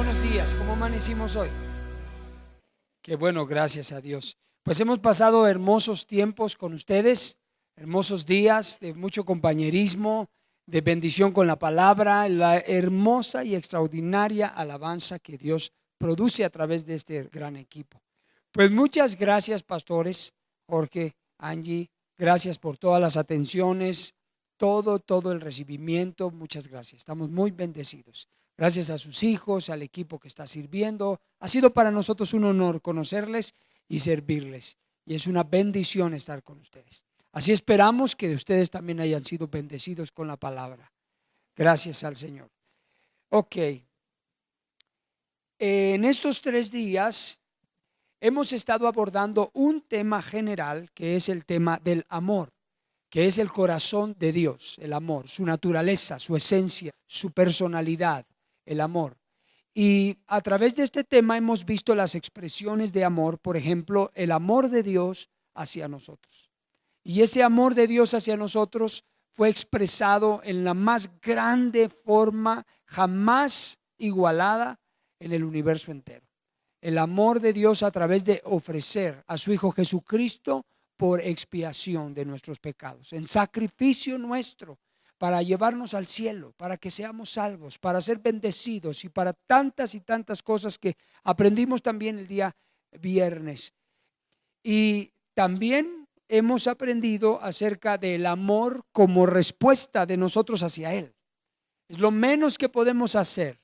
buenos días. ¿Cómo amanecimos hoy? Qué bueno, gracias a Dios. Pues hemos pasado hermosos tiempos con ustedes, hermosos días de mucho compañerismo, de bendición con la palabra, la hermosa y extraordinaria alabanza que Dios produce a través de este gran equipo. Pues muchas gracias, pastores, Jorge, Angie, gracias por todas las atenciones, todo el recibimiento. Muchas gracias. Estamos muy bendecidos. Gracias a sus hijos, al equipo que está sirviendo. Ha sido para nosotros un honor conocerles y servirles. Y es una bendición estar con ustedes. Así esperamos que ustedes también hayan sido bendecidos con la palabra. Gracias al Señor. Ok. En estos 3 días hemos estado abordando un tema general que es el tema del amor, que es el corazón de Dios, el amor, su naturaleza, su esencia, su personalidad, el amor. Y a través de este tema hemos visto las expresiones de amor, por ejemplo, el amor de Dios hacia nosotros. Y ese amor de Dios hacia nosotros fue expresado en la más grande forma jamás igualada en el universo entero. El amor de Dios a través de ofrecer a su Hijo Jesucristo por expiación de nuestros pecados, en sacrificio nuestro, para llevarnos al cielo, para que seamos salvos, para ser bendecidos y para tantas y tantas cosas que aprendimos también el día viernes. Y también hemos aprendido acerca del amor como respuesta de nosotros hacia Él. Es lo menos que podemos hacer.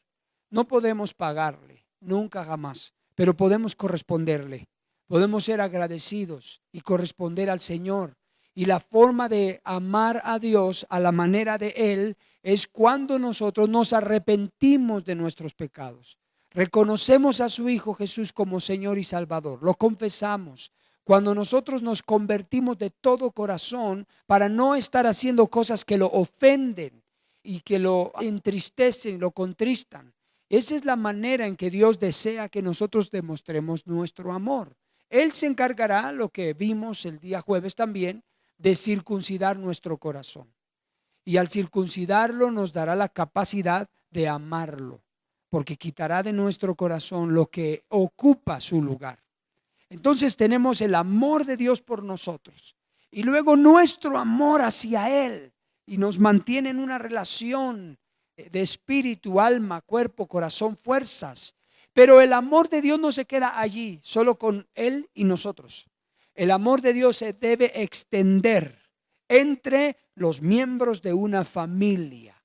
No podemos pagarle, nunca jamás, pero podemos corresponderle. Podemos ser agradecidos y corresponder al Señor. Y la forma de amar a Dios a la manera de Él es cuando nosotros nos arrepentimos de nuestros pecados. Reconocemos a su Hijo Jesús como Señor y Salvador. Lo confesamos. Cuando nosotros nos convertimos de todo corazón para no estar haciendo cosas que lo ofenden y que lo entristecen, lo contristan. Esa es la manera en que Dios desea que nosotros demostremos nuestro amor. Él se encargará, lo que vimos el día jueves también, de circuncidar nuestro corazón. Y al circuncidarlo nos dará la capacidad de amarlo, porque quitará de nuestro corazón lo que ocupa su lugar. Entonces tenemos el amor de Dios por nosotros y luego nuestro amor hacia Él, y nos mantiene en una relación de espíritu, alma, cuerpo, corazón, fuerzas. Pero el amor de Dios no se queda allí, solo con Él y nosotros. El amor de Dios se debe extender entre los miembros de una familia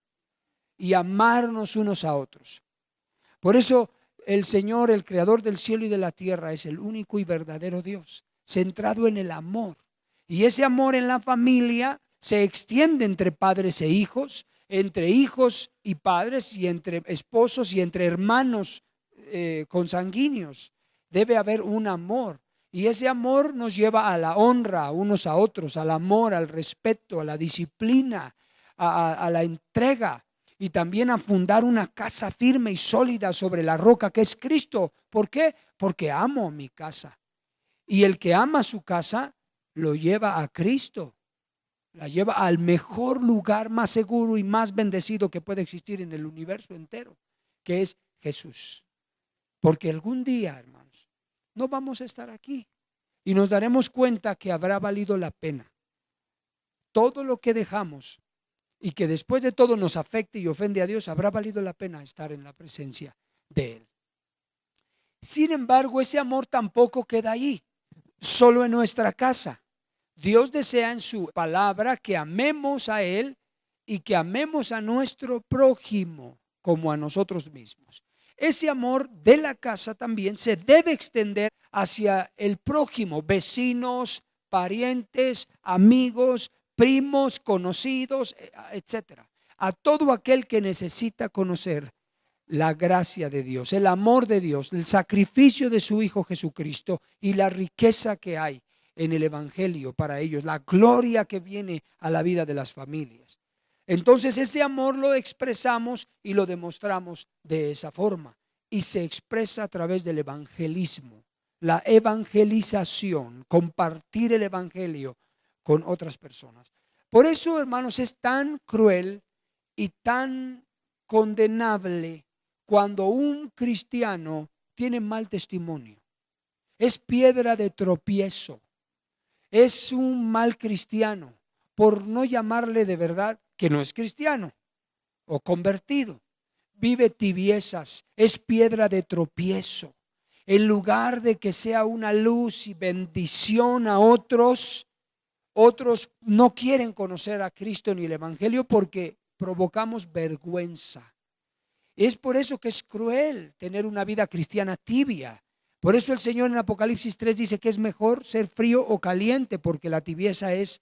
y amarnos unos a otros. Por eso el Señor, el creador del cielo y de la tierra, es el único y verdadero Dios, centrado en el amor. Y ese amor en la familia se extiende entre padres e hijos, entre hijos y padres, y entre esposos y entre hermanos consanguíneos. Debe haber un amor. Y ese amor nos lleva a la honra unos a otros, al amor, al respeto, a la disciplina, a la entrega. Y también a fundar una casa firme y sólida sobre la roca que es Cristo. ¿Por qué? Porque amo mi casa. Y el que ama su casa lo lleva a Cristo. La lleva al mejor lugar más seguro y más bendecido que puede existir en el universo entero, que es Jesús. Porque algún día, hermanos, no vamos a estar aquí y nos daremos cuenta que habrá valido la pena todo lo que dejamos, y que después de todo nos afecte y ofende a Dios, habrá valido la pena estar en la presencia de Él. Sin embargo, ese amor tampoco queda ahí, solo en nuestra casa. Dios desea en su palabra que amemos a Él y que amemos a nuestro prójimo como a nosotros mismos. Ese amor de la casa también se debe extender hacia el prójimo, vecinos, parientes, amigos, primos, conocidos, etcétera. A todo aquel que necesita conocer la gracia de Dios, el amor de Dios, el sacrificio de su Hijo Jesucristo y la riqueza que hay en el Evangelio para ellos, la gloria que viene a la vida de las familias. Entonces ese amor lo expresamos y lo demostramos de esa forma, y se expresa a través del evangelismo, la evangelización, compartir el evangelio con otras personas. Por eso, hermanos, es tan cruel y tan condenable cuando un cristiano tiene mal testimonio. Es piedra de tropiezo. Es un mal cristiano, por no llamarle de verdad que no es cristiano o convertido. Vive tibiezas, es piedra de tropiezo. En lugar de que sea una luz y bendición a otros, otros no quieren conocer a Cristo ni el Evangelio porque provocamos vergüenza. Es por eso que es cruel tener una vida cristiana tibia. Por eso el Señor en Apocalipsis 3 dice que es mejor ser frío o caliente, porque la tibieza es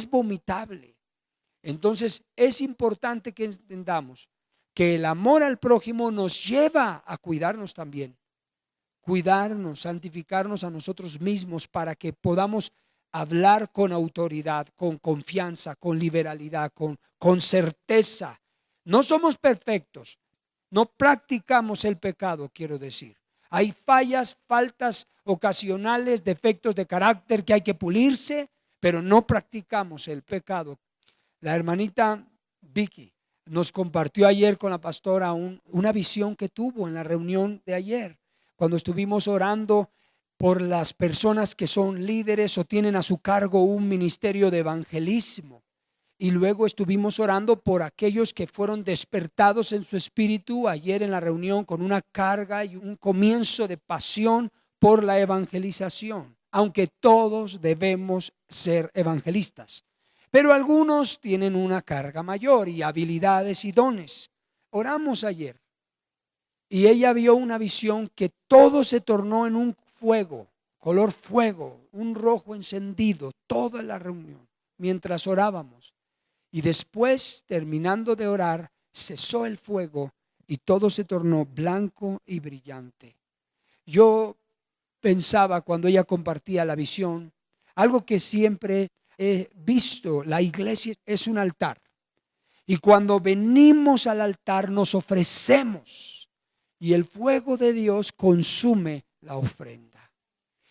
vomitable. Entonces es importante que entendamos que el amor al prójimo nos lleva a cuidarnos también. Cuidarnos, santificarnos a nosotros mismos para que podamos hablar con autoridad, con confianza, con liberalidad, con certeza. No somos perfectos, no practicamos el pecado, quiero decir. Hay fallas, faltas ocasionales, defectos de carácter que hay que pulirse, pero no practicamos el pecado. La hermanita Vicky nos compartió ayer con la pastora una visión que tuvo en la reunión de ayer, cuando estuvimos orando por las personas que son líderes o tienen a su cargo un ministerio de evangelismo. Y luego estuvimos orando por aquellos que fueron despertados en su espíritu ayer en la reunión con una carga y un comienzo de pasión por la evangelización, aunque todos debemos ser evangelistas. Pero algunos tienen una carga mayor y habilidades y dones. Oramos ayer y ella vio una visión que todo se tornó en un fuego, color fuego, un rojo encendido, toda la reunión, mientras orábamos. Y después, terminando de orar, cesó el fuego y todo se tornó blanco y brillante. Yo pensaba cuando ella compartía la visión, algo que siempre he visto: la iglesia es un altar. Y cuando venimos al altar nos ofrecemos y el fuego de Dios consume la ofrenda.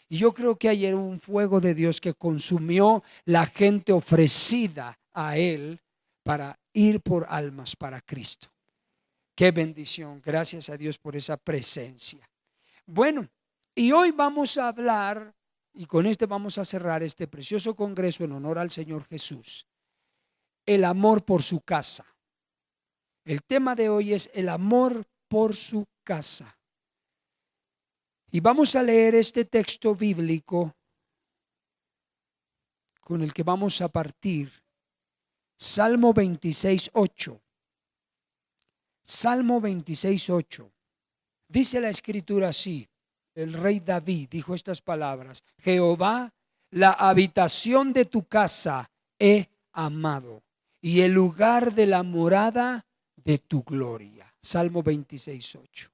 Y yo creo que ayer hubo un fuego de Dios que consumió la gente ofrecida a Él para ir por almas para Cristo. Qué bendición, gracias a Dios por esa presencia. Bueno, y hoy vamos a hablar, y con este vamos a cerrar este precioso congreso en honor al Señor Jesús, el amor por su casa. El tema de hoy es el amor por su casa. Y vamos a leer este texto bíblico con el que vamos a partir. Salmo 26:8. Salmo 26:8. Dice la escritura así. El rey David dijo estas palabras: Jehová, la habitación de tu casa he amado, y el lugar de la morada de tu gloria. Salmo 26:8.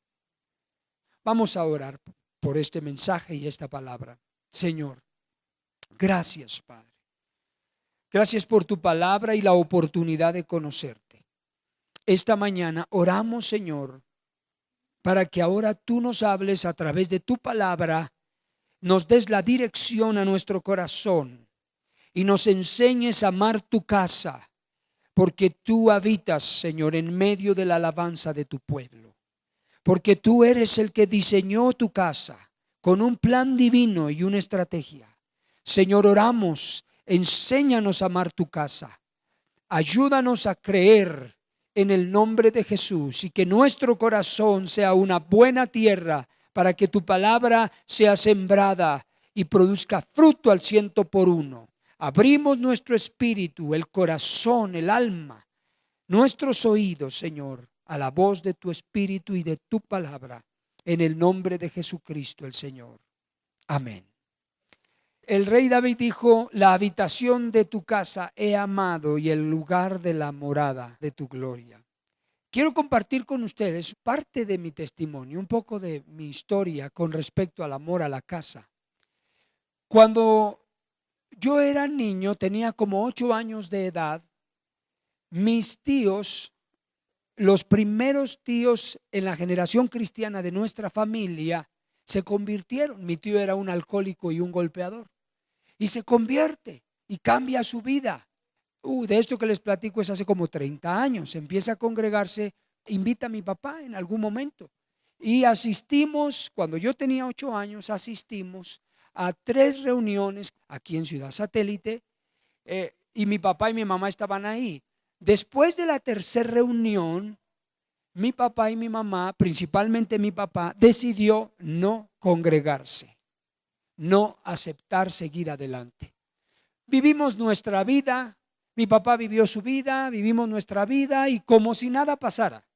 Vamos a orar por este mensaje y esta palabra. Señor, gracias, Padre. Gracias por tu palabra y la oportunidad de conocerte. Esta mañana oramos, Señor, para que ahora tú nos hables a través de tu palabra, nos des la dirección a nuestro corazón y nos enseñes a amar tu casa, porque tú habitas, Señor, en medio de la alabanza de tu pueblo. Porque tú eres el que diseñó tu casa con un plan divino y una estrategia. Señor, oramos, enséñanos a amar tu casa. Ayúdanos a creer en el nombre de Jesús y que nuestro corazón sea una buena tierra para que tu palabra sea sembrada y produzca fruto al 100%. Abrimos nuestro espíritu, el corazón, el alma, nuestros oídos, Señor, a la voz de tu espíritu y de tu palabra, en el nombre de Jesucristo el Señor. Amén. El rey David dijo: la habitación de tu casa he amado, y el lugar de la morada de tu gloria. Quiero compartir con ustedes parte de mi testimonio, un poco de mi historia con respecto al amor a la casa. Cuando yo era niño, tenía como 8 años de edad, mis tíos, los primeros tíos en la generación cristiana de nuestra familia, se convirtieron. Mi tío era un alcohólico y un golpeador, y se convierte y cambia su vida. De esto que les platico es hace como 30 años. Empieza a congregarse invita a mi papá en algún momento. Y asistimos, cuando yo tenía 8 años, asistimos a 3 reuniones aquí en Ciudad Satélite, y mi papá y mi mamá estaban ahí. Después de la tercera reunión, mi papá y mi mamá, principalmente mi papá, decidió no congregarse, no aceptar seguir adelante. Vivimos nuestra vida, mi papá vivió su vida, vivimos nuestra vida y como si nada pasara.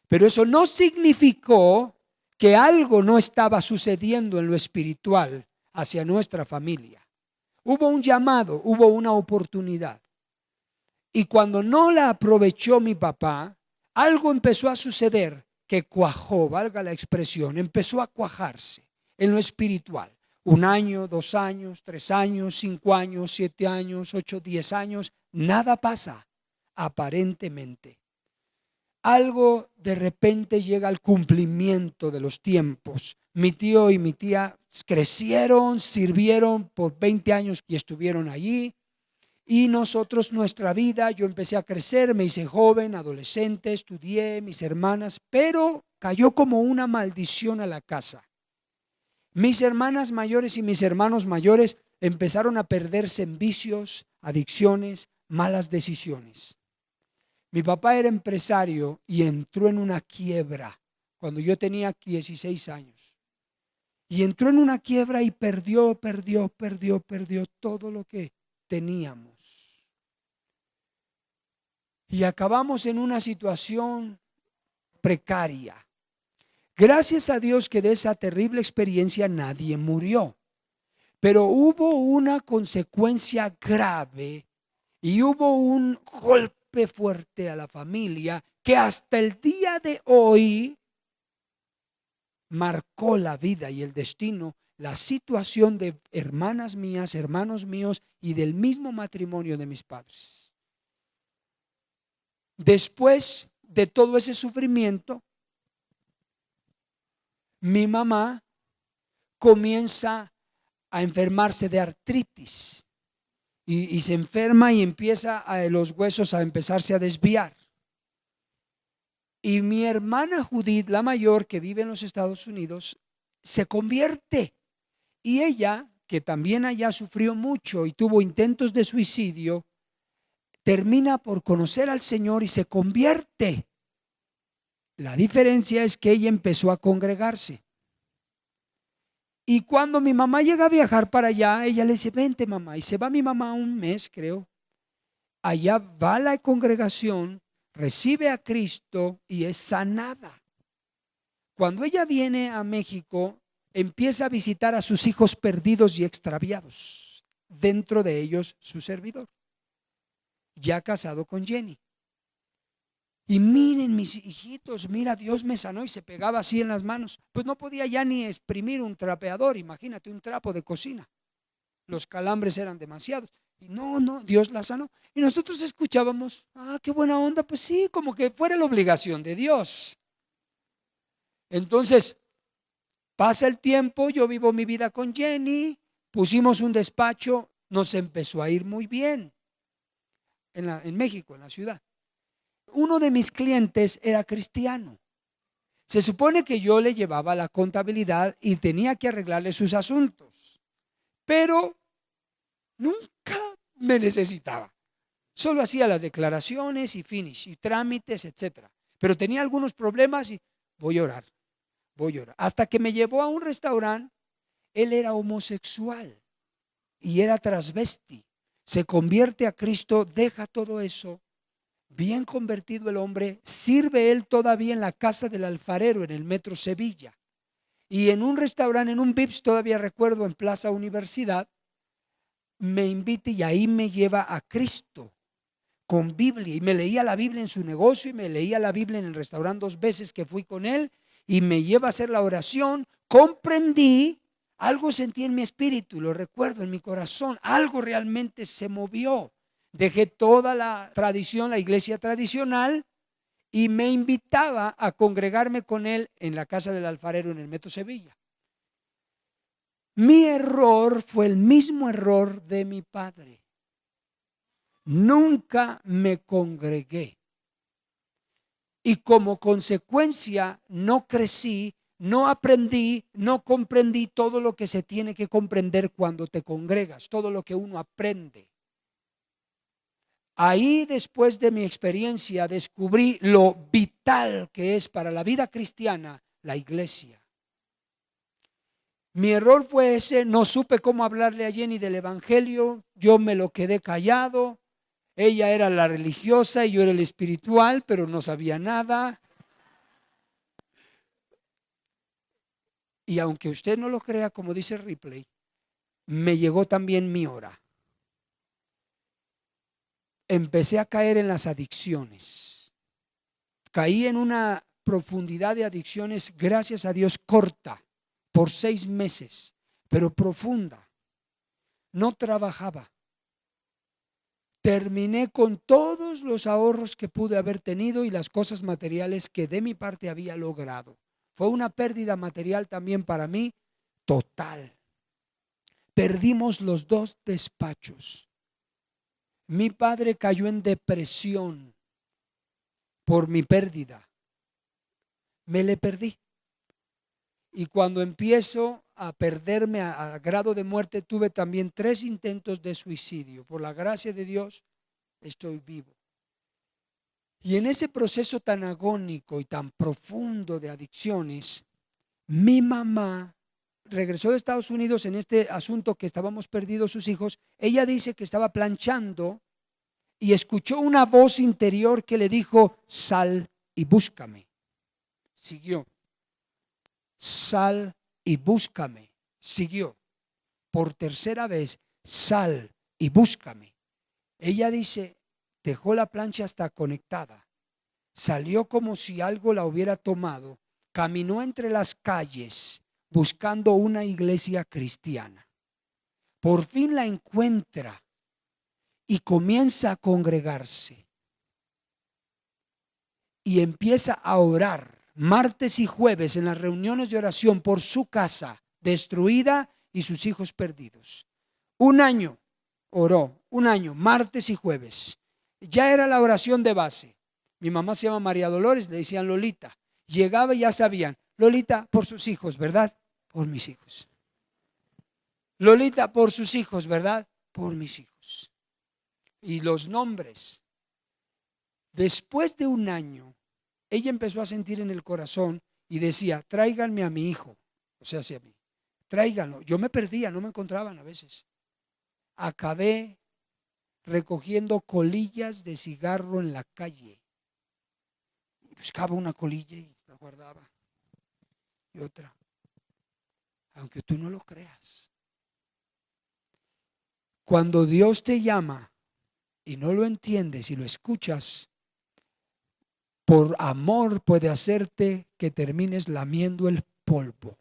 Pero eso no significó que algo no estaba sucediendo en lo espiritual hacia nuestra familia. Hubo un llamado, hubo una oportunidad. Y cuando no la aprovechó mi papá, algo empezó a suceder que cuajó, valga la expresión, empezó a cuajarse en lo espiritual. 1 año, 2 años, 3 años, 5 años, 7 años, 8, 10 años, nada pasa aparentemente. Algo de repente llega al cumplimiento de los tiempos. Mi tío y mi tía crecieron, sirvieron por 20 años y estuvieron allí. Y nosotros, nuestra vida, yo empecé a crecer, me hice joven, adolescente, estudié, mis hermanas, pero cayó como una maldición a la casa. Mis hermanas mayores y mis hermanos mayores empezaron a perderse en vicios, adicciones, malas decisiones. Mi papá era empresario y entró en una quiebra cuando yo tenía 16 años. Y entró en una quiebra y perdió todo lo que teníamos. Y acabamos en una situación precaria. Gracias a Dios que de esa terrible experiencia nadie murió. Pero hubo una consecuencia grave y hubo un golpe fuerte a la familia que hasta el día de hoy marcó la vida y el destino, la situación de hermanas mías, hermanos míos y del mismo matrimonio de mis padres. Después de todo ese sufrimiento, mi mamá comienza a enfermarse de artritis y se enferma y empieza a los huesos a empezarse a desviar. Y mi hermana Judith, la mayor, que vive en los Estados Unidos, se convierte. Y ella, que también allá sufrió mucho y tuvo intentos de suicidio, termina por conocer al Señor y se convierte. La diferencia es que ella empezó a congregarse. Y cuando mi mamá llega a viajar para allá, ella le dice, vente mamá. Y se va mi mamá un mes, creo. Allá va a la congregación, recibe a Cristo y es sanada. Cuando ella viene a México, empieza a visitar a sus hijos perdidos y extraviados. Dentro de ellos su servidor, ya casado con Jenny. Y miren mis hijitos, mira, Dios me sanó, y se pegaba así en las manos. Pues no podía ya ni exprimir un trapeador, imagínate un trapo de cocina. Los calambres eran demasiados. Y no, Dios la sanó. Y nosotros escuchábamos, qué buena onda, pues sí, como que fuera la obligación de Dios. Entonces, pasa el tiempo, yo vivo mi vida con Jenny, pusimos un despacho, nos empezó a ir muy bien en México, en la ciudad. Uno de mis clientes era cristiano. Se supone que yo le llevaba la contabilidad y tenía que arreglarle sus asuntos, pero nunca me necesitaba. Solo hacía las declaraciones y finish y trámites, etcétera. Pero tenía algunos problemas y voy a orar. Hasta que me llevó a un restaurante. Él era homosexual y era transvesti. Se convierte a Cristo, deja todo eso. Bien convertido el hombre, sirve él todavía en la casa del alfarero en el metro Sevilla. Y en un restaurante, en un Vips, todavía recuerdo, en Plaza Universidad, me invita y ahí me lleva a Cristo con Biblia. Y me leía la Biblia en su negocio y me leía la Biblia en el restaurante 2 veces que fui con él. Y me lleva a hacer la oración. Comprendí, algo sentí en mi espíritu, lo recuerdo en mi corazón, algo realmente se movió. Dejé toda la tradición, la iglesia tradicional, y me invitaba a congregarme con él en la casa del alfarero en el metro Sevilla. Mi error fue el mismo error de mi padre. Nunca me congregué. Y como consecuencia no crecí, no aprendí, no comprendí todo lo que se tiene que comprender cuando te congregas, todo lo que uno aprende. Ahí, después de mi experiencia, descubrí lo vital que es para la vida cristiana la iglesia. Mi error fue ese, no supe cómo hablarle a Jenny del evangelio, yo me lo quedé callado. Ella era la religiosa y yo era el espiritual, pero no sabía nada. Y aunque usted no lo crea, como dice Ripley, me llegó también mi hora. Empecé a caer en las adicciones. Caí en una profundidad de adicciones, gracias a Dios, corta, por 6 meses, pero profunda. No trabajaba. Terminé con todos los ahorros que pude haber tenido y las cosas materiales que de mi parte había logrado. Fue una pérdida material también para mí total. Perdimos los 2 despachos. Mi padre cayó en depresión por mi pérdida. Me le perdí. Y cuando empiezo a perderme a grado de muerte, tuve también 3 intentos de suicidio. Por la gracia de Dios, estoy vivo. Y en ese proceso tan agónico y tan profundo de adicciones, mi mamá regresó de Estados Unidos en este asunto que estábamos perdidos sus hijos. Ella dice que estaba planchando y escuchó una voz interior que le dijo: sal y búscame. Siguió. Sal y búscame. Siguió. Por tercera vez, sal y búscame. Ella dice, dejó la plancha hasta conectada. Salió como si algo la hubiera tomado. Caminó entre las calles buscando una iglesia cristiana. Por fin la encuentra y comienza a congregarse. Y empieza a orar martes y jueves en las reuniones de oración por su casa destruida y sus hijos perdidos. 1 año oró, 1 año, martes y jueves. Ya era la oración de base. Mi mamá se llama María Dolores, le decían Lolita. Llegaba y ya sabían, Lolita por sus hijos, ¿verdad? Por mis hijos. Lolita por sus hijos, ¿verdad? Por mis hijos. Y los nombres. Después de 1 año, ella empezó a sentir en el corazón y decía, tráiganme a mi hijo, o sea, hacia mí, tráiganlo. Yo me perdía, no me encontraban a veces. Acabé recogiendo colillas de cigarro en la calle. Buscaba una colilla y la guardaba. Y otra. Aunque tú no lo creas. Cuando Dios te llama y no lo entiendes y lo escuchas, por amor puede hacerte que termines lamiendo el polvo.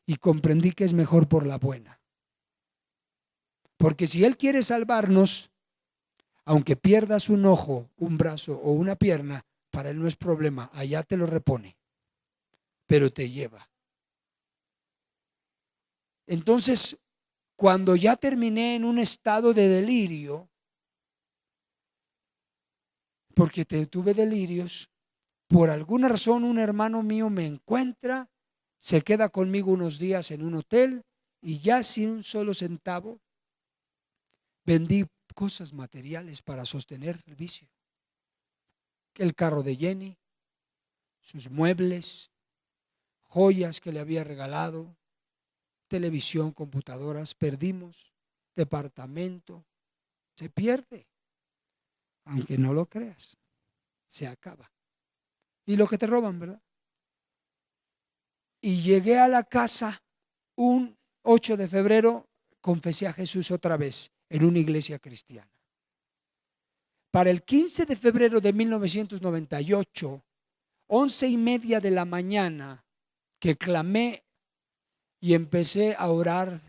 Y comprendí que es mejor por la buena. Porque si Él quiere salvarnos, aunque pierdas un ojo, un brazo o una pierna, para Él no es problema, allá te lo repone, pero te lleva. Entonces, cuando ya terminé en un estado de delirio, porque tuve delirios, por alguna razón un hermano mío me encuentra, se queda conmigo unos días en un hotel y ya sin un solo centavo vendí cosas materiales para sostener el vicio. El carro de Jenny, sus muebles, joyas que le había regalado, televisión, computadoras, perdimos, departamento, se pierde, aunque no lo creas, se acaba. Y lo que te roban, ¿verdad? Y llegué a la casa un 8 de febrero, confesé a Jesús otra vez en una iglesia cristiana. Para el 15 de febrero de 1998, 11:30 de la mañana, que clamé y empecé a orar,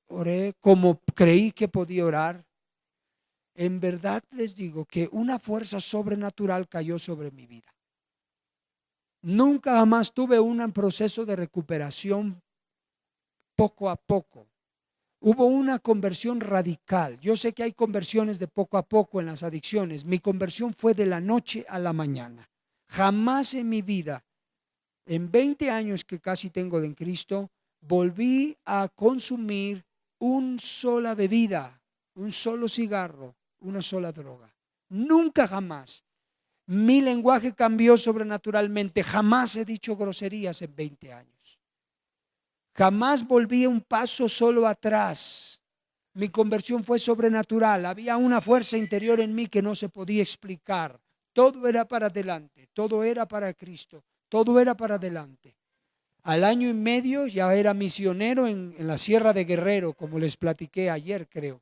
oré como creí que podía orar. En verdad les digo que una fuerza sobrenatural cayó sobre mi vida. Nunca jamás tuve un proceso de recuperación poco a poco. Hubo una conversión radical. Yo sé que hay conversiones de poco a poco en las adicciones. Mi conversión fue de la noche a la mañana. Jamás en mi vida, en 20 años que casi tengo en Cristo, volví a consumir una sola bebida, un solo cigarro, una sola droga. Nunca jamás. Mi lenguaje cambió sobrenaturalmente. Jamás he dicho groserías en 20 años. Jamás volví un paso solo atrás. Mi conversión fue sobrenatural. Había una fuerza interior en mí que no se podía explicar. Todo era para adelante, todo era para Cristo, todo era para adelante. Al año y medio ya era misionero en la Sierra de Guerrero, como les platiqué ayer, creo.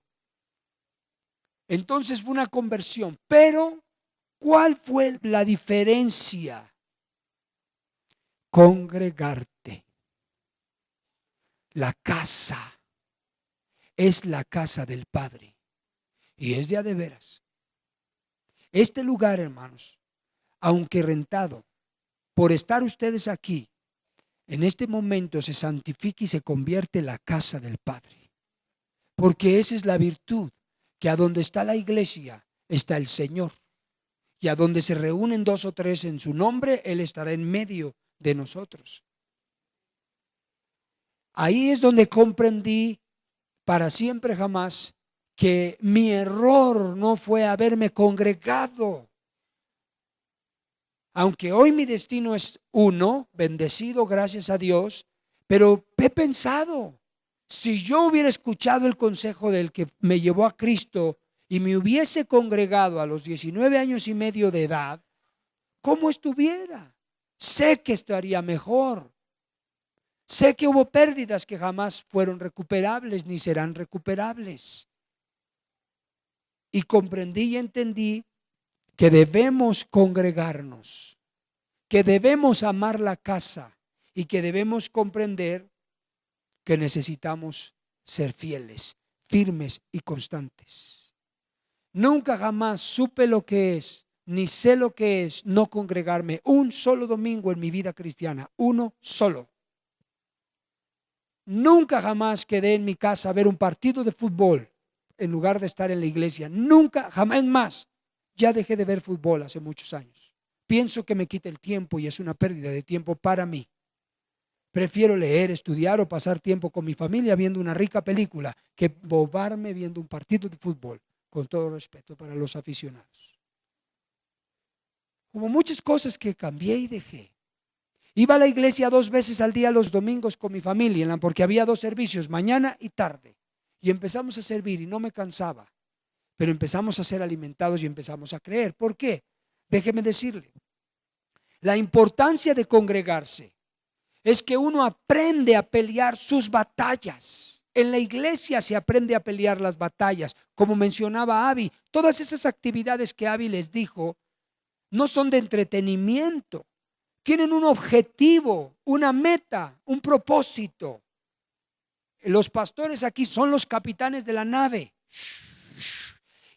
Entonces fue una conversión. Pero, ¿cuál fue la diferencia? Congregarte. La casa es la casa del Padre y es de a de veras. Este lugar, hermanos, aunque rentado, por estar ustedes aquí, en este momento se santifica y se convierte en la casa del Padre. Porque esa es la virtud, que a donde está la iglesia está el Señor. Y a donde se reúnen 2 o 3 en su nombre, Él estará en medio de nosotros. Ahí es donde comprendí para siempre jamás que mi error no fue haberme congregado. Aunque hoy mi destino es uno, bendecido gracias a Dios, pero he pensado, si yo hubiera escuchado el consejo del que me llevó a Cristo y me hubiese congregado a los 19 años y medio de edad, ¿cómo estuviera? Sé que estaría mejor. Sé que hubo pérdidas que jamás fueron recuperables ni serán recuperables. Y comprendí y entendí que debemos congregarnos, que debemos amar la casa y que debemos comprender que necesitamos ser fieles, firmes y constantes. Nunca jamás supe lo que es, ni sé lo que es no congregarme un solo domingo en mi vida cristiana, uno solo. Nunca jamás quedé en mi casa a ver un partido de fútbol en lugar de estar en la iglesia. Nunca, jamás más. Ya dejé de ver fútbol hace muchos años. Pienso que me quita el tiempo y es una pérdida de tiempo para mí. Prefiero leer, estudiar o pasar tiempo con mi familia viendo una rica película que bobarme viendo un partido de fútbol, con todo respeto para los aficionados. Hubo muchas cosas que cambié y dejé. Iba a la iglesia 2 veces al día los domingos con mi familia, porque había 2 servicios, mañana y tarde. Y empezamos a servir y no me cansaba. Pero empezamos a ser alimentados y empezamos a creer. ¿Por qué? Déjeme decirle, la importancia de congregarse es que uno aprende a pelear sus batallas. En la iglesia se aprende a pelear las batallas. Como mencionaba Abby, todas esas actividades que Abby les dijo no son de entretenimiento. Tienen un objetivo, una meta, un propósito. Los pastores aquí son los capitanes de la nave.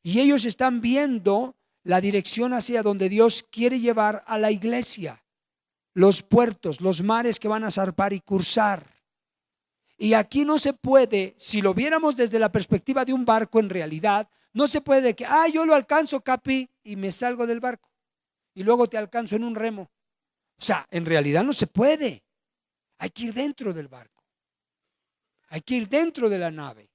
Y ellos están viendo la dirección hacia donde Dios quiere llevar a la iglesia. Los puertos, los mares que van a zarpar y cruzar. Y aquí no se puede, si lo viéramos desde la perspectiva de un barco en realidad, no se puede que, yo lo alcanzo, Capi, y me salgo del barco. Y luego te alcanzo en un remo. O sea, en realidad no se puede. Hay que ir dentro del barco. Hay que ir dentro de la nave.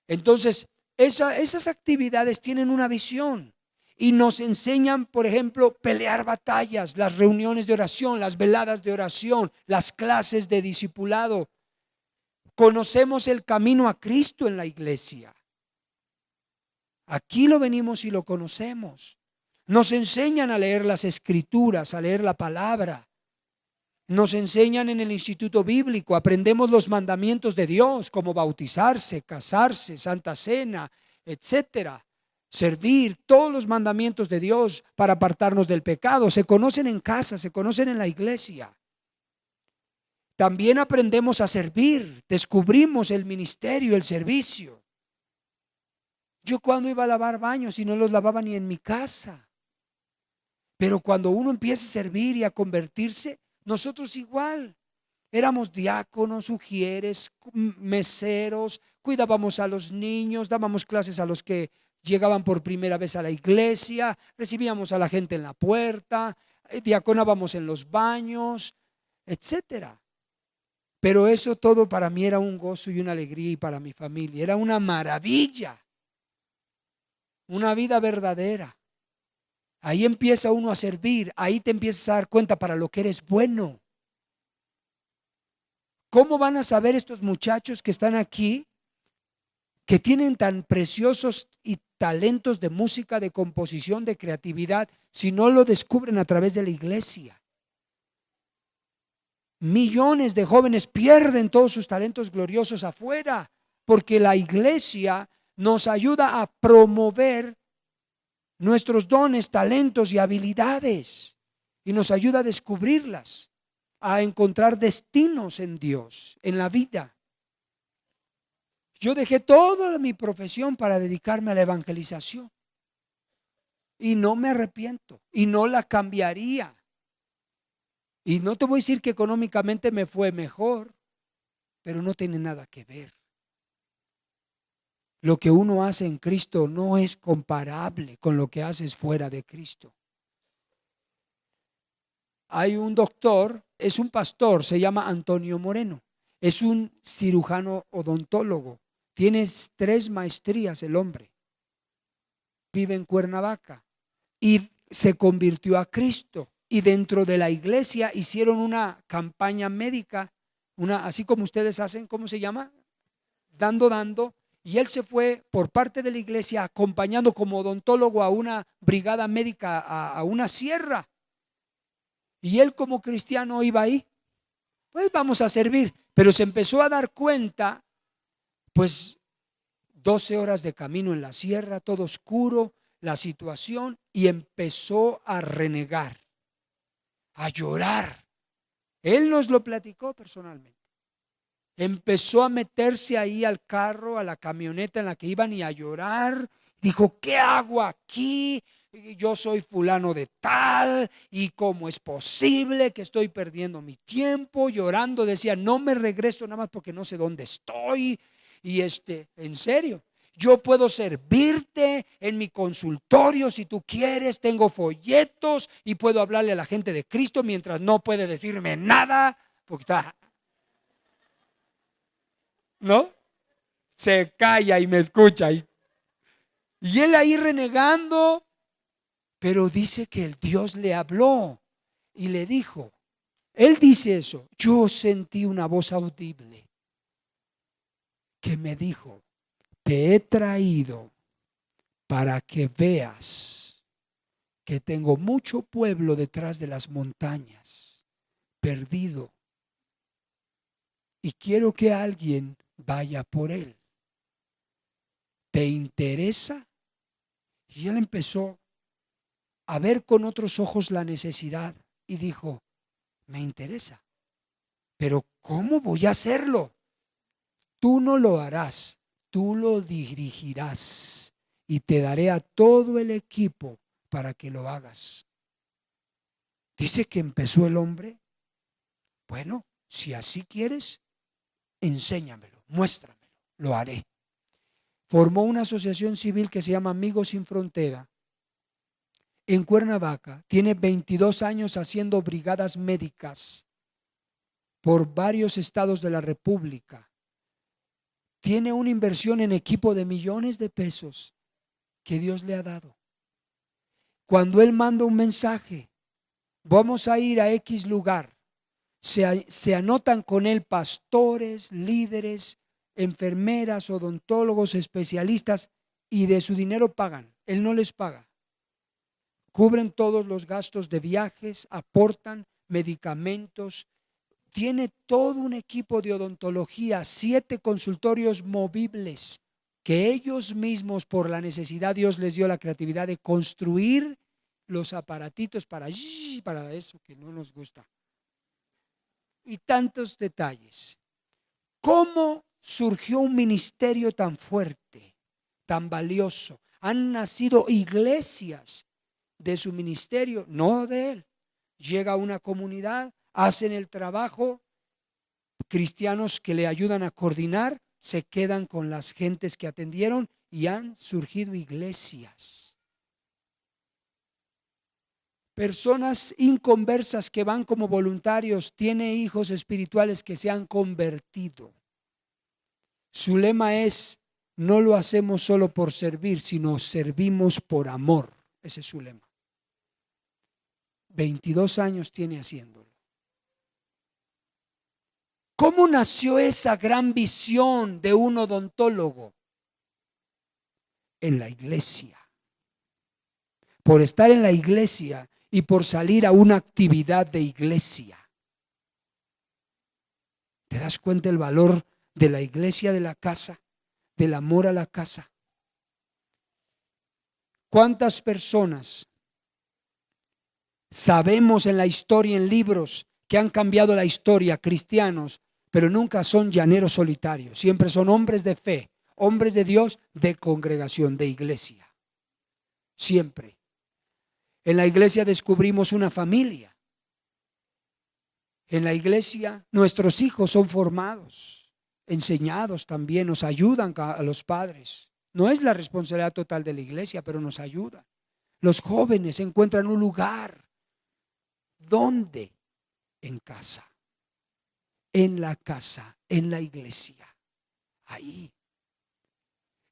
Entonces, esas actividades tienen una visión y nos enseñan, por ejemplo, pelear batallas, las reuniones de oración, las veladas de oración, las clases de discipulado. Conocemos el camino a Cristo en la iglesia. Aquí lo venimos y lo conocemos. Nos enseñan a leer las escrituras, a leer la palabra. Nos enseñan en el instituto bíblico, aprendemos los mandamientos de Dios, como bautizarse, casarse, Santa Cena, etcétera. Servir, todos los mandamientos de Dios para apartarnos del pecado. Se conocen en casa, se conocen en la iglesia. También aprendemos a servir, descubrimos el ministerio, el servicio. Yo cuando iba a lavar baños y no los lavaba ni en mi casa. Pero cuando uno empieza a servir y a convertirse, nosotros igual. Éramos diáconos, ujieres, meseros, cuidábamos a los niños, dábamos clases a los que llegaban por primera vez a la iglesia, recibíamos a la gente en la puerta, diaconábamos en los baños, etcétera. Pero eso todo para mí era un gozo y una alegría, y para mi familia era una maravilla, una vida verdadera. Ahí empieza uno a servir, ahí te empiezas a dar cuenta para lo que eres bueno. ¿Cómo van a saber estos muchachos que están aquí, que tienen tan preciosos y talentos de música, de composición, de creatividad, si no lo descubren a través de la iglesia? Millones de jóvenes pierden todos sus talentos gloriosos afuera, porque la iglesia nos ayuda a promover nuestros dones, talentos y habilidades, y nos ayuda a descubrirlas, a encontrar destinos en Dios, en la vida. Yo dejé toda mi profesión para dedicarme a la evangelización, y no me arrepiento, y no la cambiaría. Y no te voy a decir que económicamente me fue mejor, pero no tiene nada que ver. Lo que uno hace en Cristo no es comparable con lo que haces fuera de Cristo. Hay un doctor, es un pastor, se llama Antonio Moreno. Es un cirujano odontólogo. Tiene 3 maestrías el hombre. Vive en Cuernavaca y se convirtió a Cristo. Y dentro de la iglesia hicieron una campaña médica, así como ustedes hacen, ¿cómo se llama? Dando. Y él se fue por parte de la iglesia acompañando como odontólogo a una brigada médica a una sierra. Y él como cristiano iba ahí, pues vamos a servir. Pero se empezó a dar cuenta, pues 12 horas de camino en la sierra, todo oscuro, la situación, y empezó a renegar, a llorar. Él nos lo platicó personalmente. Empezó a meterse ahí al carro, a la camioneta en la que iban, y a llorar. Dijo, ¿qué hago aquí? Yo soy fulano de tal, y cómo es posible que estoy perdiendo mi tiempo. Llorando decía, no me regreso nada más porque no sé dónde estoy. Y en serio, yo puedo servirte en mi consultorio si tú quieres, tengo folletos y puedo hablarle a la gente de Cristo mientras no puede decirme nada, porque está, ¿no? Se calla y me escucha. Y él ahí renegando, pero dice que el Dios le habló y le dijo, él dice eso, yo sentí una voz audible que me dijo, te he traído para que veas que tengo mucho pueblo detrás de las montañas, perdido, y quiero que alguien vaya por él. ¿Te interesa? Y él empezó a ver con otros ojos la necesidad y dijo, me interesa, pero ¿cómo voy a hacerlo? Tú no lo harás, tú lo dirigirás y te daré a todo el equipo para que lo hagas. Dice que empezó el hombre, bueno, si así quieres, enséñamelo, muéstramelo, lo haré. Formó una asociación civil que se llama Amigos Sin Frontera en Cuernavaca. Tiene 22 años haciendo brigadas médicas por varios estados de la República. Tiene una inversión en equipo de millones de pesos que Dios le ha dado. Cuando él manda un mensaje, vamos a ir a X lugar, se anotan con él pastores, líderes, enfermeras, odontólogos, especialistas, y de su dinero pagan. Él no les paga. Cubren todos los gastos de viajes, aportan medicamentos. Tiene todo un equipo de odontología, 7 consultorios movibles que ellos mismos, por la necesidad, Dios les dio la creatividad de construir los aparatitos para eso que no nos gusta. Y tantos detalles. ¿Cómo surgió un ministerio tan fuerte, tan valioso? Han nacido iglesias de su ministerio, no de él. Llega a una comunidad, hacen el trabajo cristianos que le ayudan a coordinar, se quedan con las gentes que atendieron y han surgido iglesias. Personas inconversas que van como voluntarios, tiene hijos espirituales que se han convertido. Su lema es: no lo hacemos solo por servir, sino servimos por amor. Ese es su lema. 22 años tiene haciéndolo. ¿Cómo nació esa gran visión de un odontólogo? En la iglesia. Por estar en la iglesia y por salir a una actividad de iglesia. ¿Te das cuenta el valor de la iglesia, de la casa, del amor a la casa? ¿Cuántas personas sabemos en la historia, en libros, que han cambiado la historia, cristianos, pero nunca son llaneros solitarios? Siempre son hombres de fe, hombres de Dios, de congregación, de iglesia. Siempre. En la iglesia descubrimos una familia. En la iglesia nuestros hijos son formados, enseñados también, nos ayudan a los padres. No es la responsabilidad total de la iglesia, pero nos ayuda. Los jóvenes encuentran un lugar. ¿Dónde? En casa. En la casa, en la iglesia. Ahí.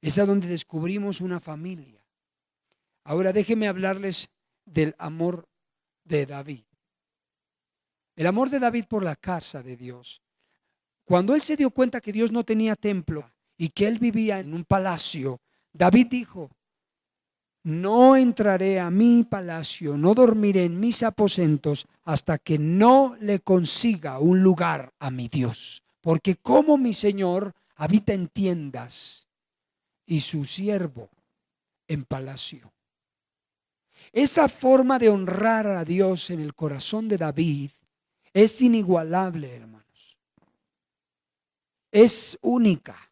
Es a donde descubrimos una familia. Ahora déjenme hablarles del amor de David. El amor de David por la casa de Dios. Cuando él se dio cuenta que Dios no tenía templo y que él vivía en un palacio, David dijo: no entraré a mi palacio, no dormiré en mis aposentos hasta que no le consiga un lugar a mi Dios. Porque como mi Señor habita en tiendas y su siervo en palacio. Esa forma de honrar a Dios en el corazón de David es inigualable, hermanos. Es única.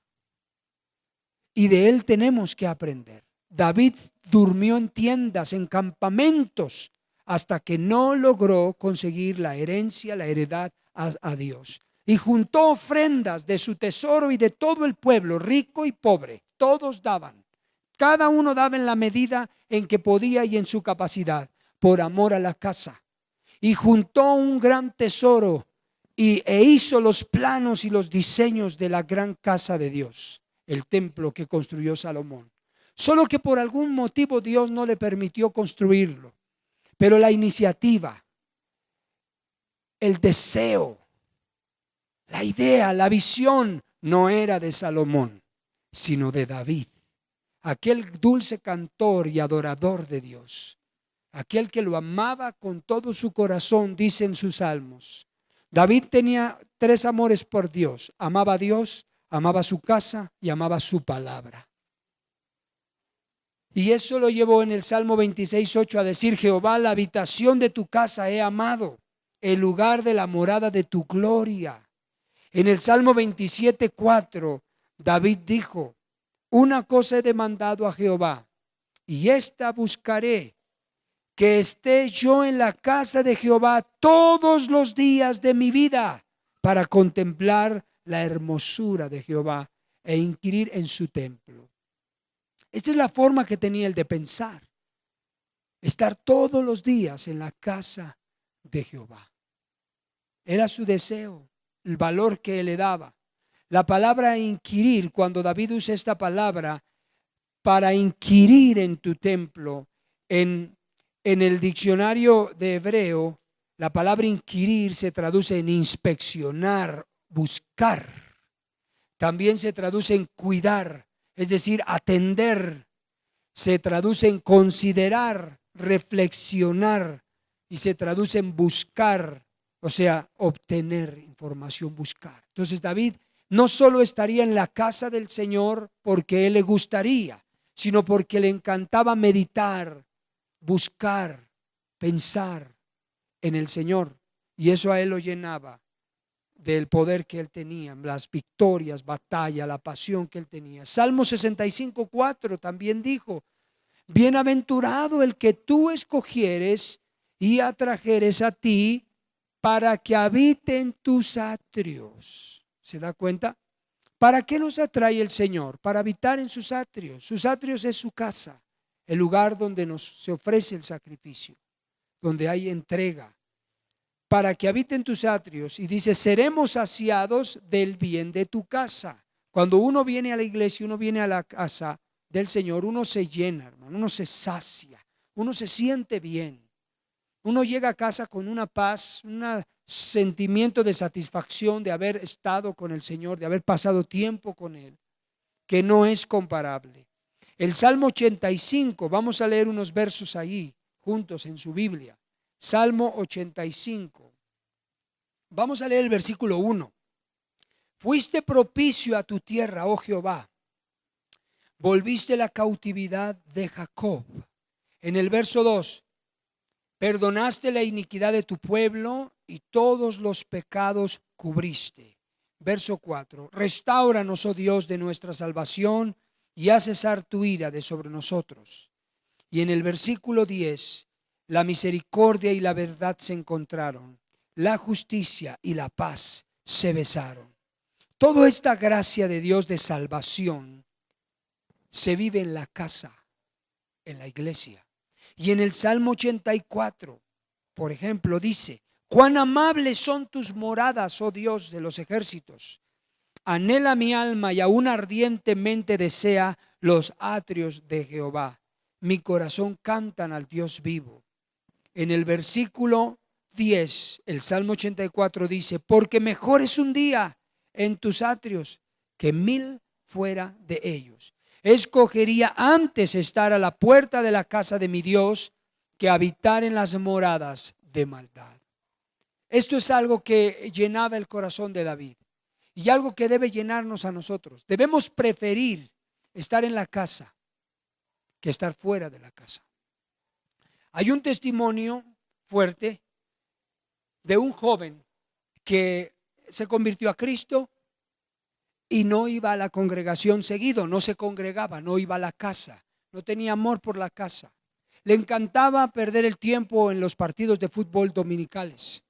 Y de él tenemos que aprender. David durmió en tiendas, en campamentos, hasta que no logró conseguir la herencia, la heredad a Dios. Y juntó ofrendas de su tesoro y de todo el pueblo, rico y pobre. Todos daban. Cada uno daba en la medida en que podía y en su capacidad, por amor a la casa. Y juntó un gran tesoro e hizo los planos y los diseños de la gran casa de Dios, el templo que construyó Salomón. Solo que por algún motivo Dios no le permitió construirlo. Pero la iniciativa, el deseo, la idea, la visión no era de Salomón, sino de David. Aquel dulce cantor y adorador de Dios. Aquel que lo amaba con todo su corazón, dice en sus salmos. David tenía 3 amores por Dios. Amaba a Dios, amaba su casa y amaba su palabra. Y eso lo llevó en el Salmo 26:8 a decir: Jehová, la habitación de tu casa he amado, el lugar de la morada de tu gloria. En el Salmo 27:4 David dijo: una cosa he demandado a Jehová, y esta buscaré, que esté yo en la casa de Jehová todos los días de mi vida, para contemplar la hermosura de Jehová e inquirir en su templo. Esta es la forma que tenía él de pensar. Estar todos los días en la casa de Jehová. Era su deseo, el valor que él le daba. La palabra inquirir, cuando David usa esta palabra para inquirir en tu templo, en el diccionario de hebreo, la palabra inquirir se traduce en inspeccionar, buscar. También se traduce en cuidar, es decir, atender. Se traduce en considerar, reflexionar, y se traduce en buscar, o sea, obtener información, buscar. Entonces David no solo estaría en la casa del Señor porque él le gustaría, sino porque le encantaba meditar, buscar, pensar en el Señor. Y eso a él lo llenaba del poder que él tenía, las victorias, batalla, la pasión que él tenía. Salmo 65:4 también dijo: bienaventurado el que tú escogieres y atrajeres a ti para que habite en tus atrios. ¿Se da cuenta? ¿Para qué nos atrae el Señor? Para habitar en sus atrios. Sus atrios es su casa, el lugar donde se ofrece el sacrificio, donde hay entrega. Para que habite en tus atrios. Y dice, seremos saciados del bien de tu casa. Cuando uno viene a la iglesia, uno viene a la casa del Señor, uno se llena, hermano, uno se sacia, uno se siente bien. Uno llega a casa con una paz, un sentimiento de satisfacción de haber estado con el Señor, de haber pasado tiempo con Él, que no es comparable. El Salmo 85, vamos a leer unos versos ahí, juntos en su Biblia. Salmo 85. Vamos a leer el versículo 1. Fuiste propicio a tu tierra, oh Jehová. Volviste la cautividad de Jacob. En el verso 2. Perdonaste la iniquidad de tu pueblo y todos los pecados cubriste. Verso 4. Restáuranos, oh Dios, de nuestra salvación y haz cesar tu ira de sobre nosotros. Y en el versículo 10. La misericordia y la verdad se encontraron. La justicia y la paz se besaron. Toda esta gracia de Dios de salvación se vive en la casa, en la iglesia. Y en el Salmo 84, por ejemplo, dice, cuán amables son tus moradas, oh Dios de los ejércitos. Anhela mi alma y aún ardientemente desea los atrios de Jehová. Mi corazón cantan al Dios vivo. En el versículo 10, el Salmo 84 dice, porque mejor es un día en tus atrios que 1000 fuera de ellos. Escogería antes estar a la puerta de la casa de mi Dios que habitar en las moradas de maldad. Esto es algo que llenaba el corazón de David y algo que debe llenarnos a nosotros. Debemos preferir estar en la casa que estar fuera de la casa. Hay un testimonio fuerte de un joven que se convirtió a Cristo y no iba a la congregación seguido, no se congregaba, no iba a la casa, no tenía amor por la casa. Le encantaba perder el tiempo en los partidos de fútbol dominicales.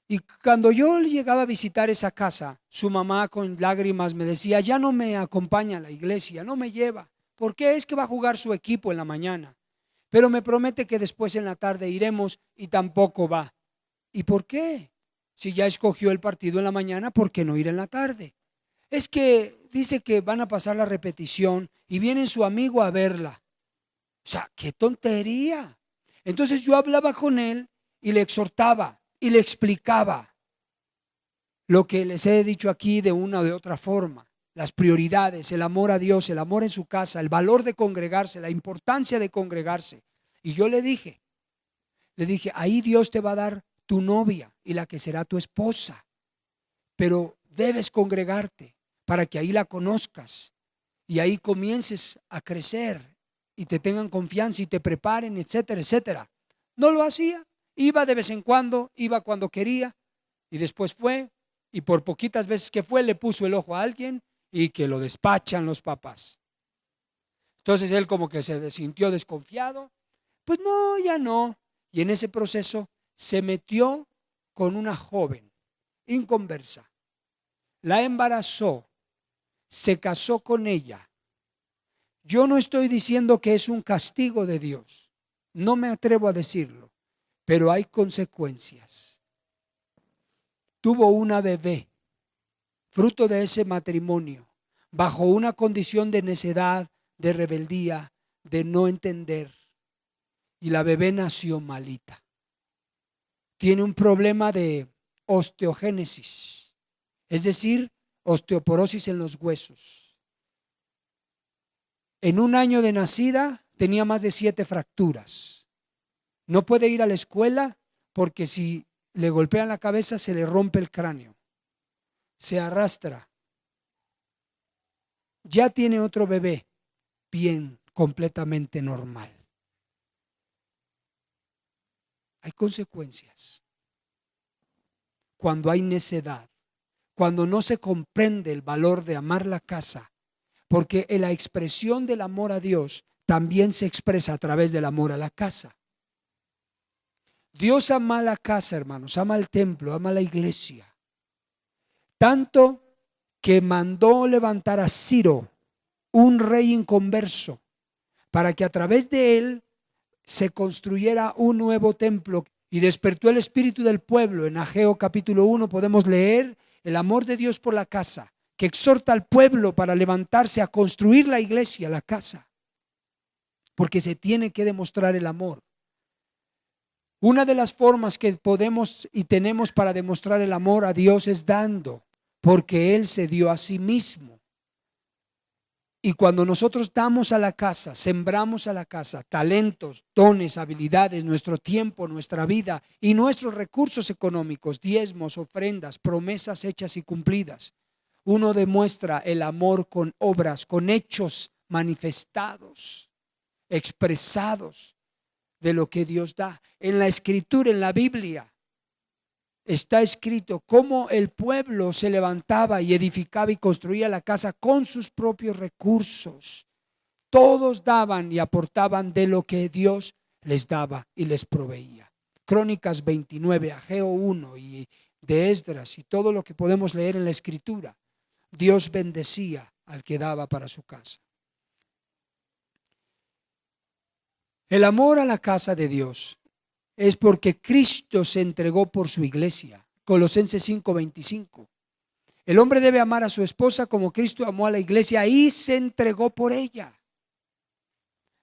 Y cuando yo llegaba a visitar esa casa, su mamá con lágrimas me decía, ya no me acompaña a la iglesia, no me lleva. ¿Por qué? Es que va a jugar su equipo en la mañana. Pero me promete que después en la tarde iremos y tampoco va. ¿Y por qué? Si ya escogió el partido en la mañana, ¿por qué no ir en la tarde? Es que dice que van a pasar la repetición y viene su amigo a verla. O sea, qué tontería. Entonces yo hablaba con él y le exhortaba y le explicaba lo que les he dicho aquí de una o de otra forma. Las prioridades, el amor a Dios, el amor en su casa, el valor de congregarse, la importancia de congregarse. Y yo le dije, ahí Dios te va a dar tu novia y la que será tu esposa, pero debes congregarte para que ahí la conozcas y ahí comiences a crecer y te tengan confianza y te preparen, etcétera, etcétera. No lo hacía, iba de vez en cuando, iba cuando quería y después fue y por poquitas veces que fue le puso el ojo a alguien y que lo despachan los papás. Entonces él como que se sintió desconfiado, pues no, ya no. Y en ese proceso se metió con una joven inconversa, la embarazó, se casó con ella. Yo no estoy diciendo que es un castigo de Dios, no me atrevo a decirlo, pero hay consecuencias. Tuvo una bebé, fruto de ese matrimonio, bajo una condición de necedad, de rebeldía, de no entender. Y la bebé nació malita. Tiene un problema de osteogénesis, es decir, osteoporosis en los huesos. En un año de nacida tenía más de 7 fracturas. No puede ir a la escuela porque si le golpean la cabeza se le rompe el cráneo. Se arrastra. Ya tiene otro bebé, bien, completamente normal. Hay consecuencias. Cuando hay necedad, cuando no se comprende el valor de amar la casa, porque la expresión del amor a Dios también se expresa a través del amor a la casa. Dios ama la casa, hermanos, ama el templo, ama la iglesia. Tanto que mandó levantar a Ciro, un rey inconverso, para que a través de él se construyera un nuevo templo. Y despertó el espíritu del pueblo. En Ageo capítulo 1 podemos leer el amor de Dios por la casa, que exhorta al pueblo para levantarse a construir la iglesia, la casa, porque se tiene que demostrar el amor. Una de las formas que podemos y tenemos para demostrar el amor a Dios es dando, porque Él se dio a sí mismo. Y cuando nosotros damos a la casa, sembramos a la casa talentos, dones, habilidades, nuestro tiempo, nuestra vida y nuestros recursos económicos, diezmos, ofrendas, promesas hechas y cumplidas, uno demuestra el amor con obras, con hechos manifestados, expresados de lo que Dios da. En la Escritura, en la Biblia, está escrito cómo el pueblo se levantaba y edificaba y construía la casa con sus propios recursos. Todos daban y aportaban de lo que Dios les daba y les proveía. Crónicas 29, Ageo 1 y de Esdras y todo lo que podemos leer en la Escritura. Dios bendecía al que daba para su casa. El amor a la casa de Dios es porque Cristo se entregó por su iglesia. Colosenses 5:25. El hombre debe amar a su esposa como Cristo amó a la iglesia y se entregó por ella.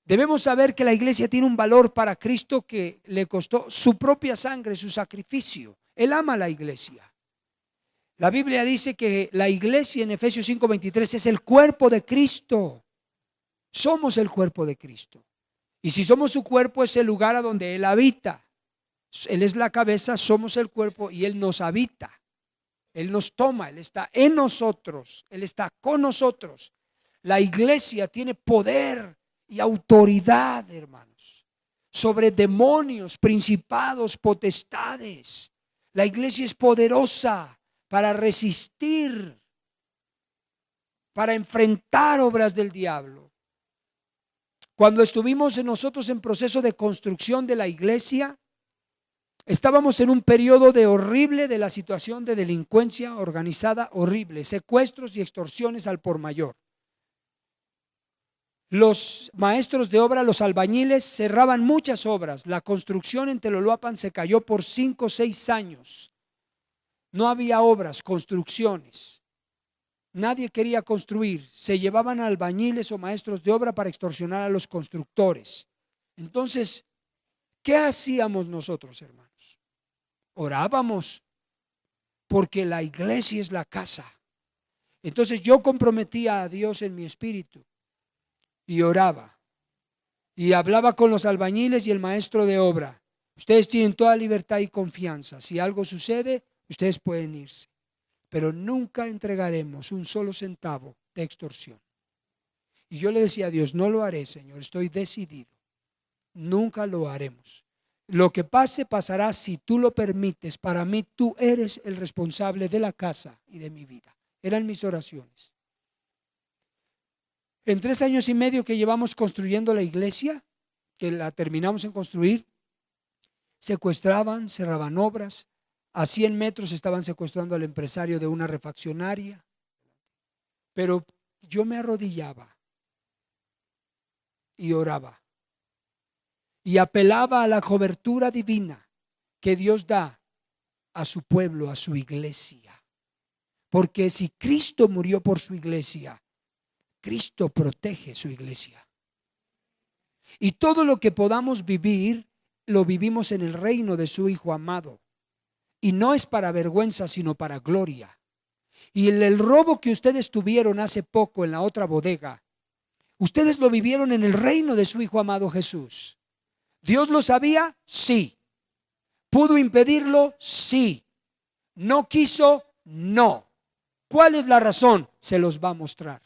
Debemos saber que la iglesia tiene un valor para Cristo que le costó su propia sangre, su sacrificio. Él ama a la iglesia. La Biblia dice que la iglesia en Efesios 5:23 es el cuerpo de Cristo. Somos el cuerpo de Cristo. Y si somos su cuerpo, es el lugar a donde Él habita. Él es la cabeza, somos el cuerpo y Él nos habita. Él nos toma, Él está en nosotros, Él está con nosotros. La iglesia tiene poder y autoridad, hermanos, sobre demonios, principados, potestades. La iglesia es poderosa para resistir, para enfrentar obras del diablo. Cuando estuvimos nosotros en proceso de construcción de la iglesia, estábamos en un periodo horrible de la situación de delincuencia organizada, horrible, secuestros y extorsiones al por mayor. Los maestros de obra, los albañiles, cerraban muchas obras. La construcción en Teloloapan se cayó por 5 o 6 años. No había obras, construcciones. Nadie quería construir. Se llevaban a albañiles o maestros de obra para extorsionar a los constructores. Entonces, ¿qué hacíamos nosotros, hermanos? Orábamos, porque la iglesia es la casa. Entonces yo comprometía a Dios en mi espíritu y oraba y hablaba con los albañiles y el maestro de obra. Ustedes tienen toda libertad y confianza. Si algo sucede, ustedes pueden irse, pero nunca entregaremos un solo centavo de extorsión. Y yo le decía a Dios, no lo haré, Señor, estoy decidido. Nunca lo haremos. Lo que pase, pasará si tú lo permites. Para mí, tú eres el responsable de la casa y de mi vida. Eran mis oraciones. En 3 años y medio que llevamos construyendo la iglesia, que la terminamos en construir, secuestraban, cerraban obras. A 100 metros estaban secuestrando al empresario de una refaccionaria. Pero yo me arrodillaba y oraba y apelaba a la cobertura divina que Dios da a su pueblo, a su iglesia. Porque si Cristo murió por su iglesia, Cristo protege su iglesia. Y todo lo que podamos vivir, lo vivimos en el reino de su Hijo amado. Y no es para vergüenza, sino para gloria. Y el robo que ustedes tuvieron hace poco en la otra bodega, ustedes lo vivieron en el reino de su Hijo amado Jesús. ¿Dios lo sabía? Sí. ¿Pudo impedirlo? Sí. ¿No quiso? No. ¿Cuál es la razón? Se los va a mostrar.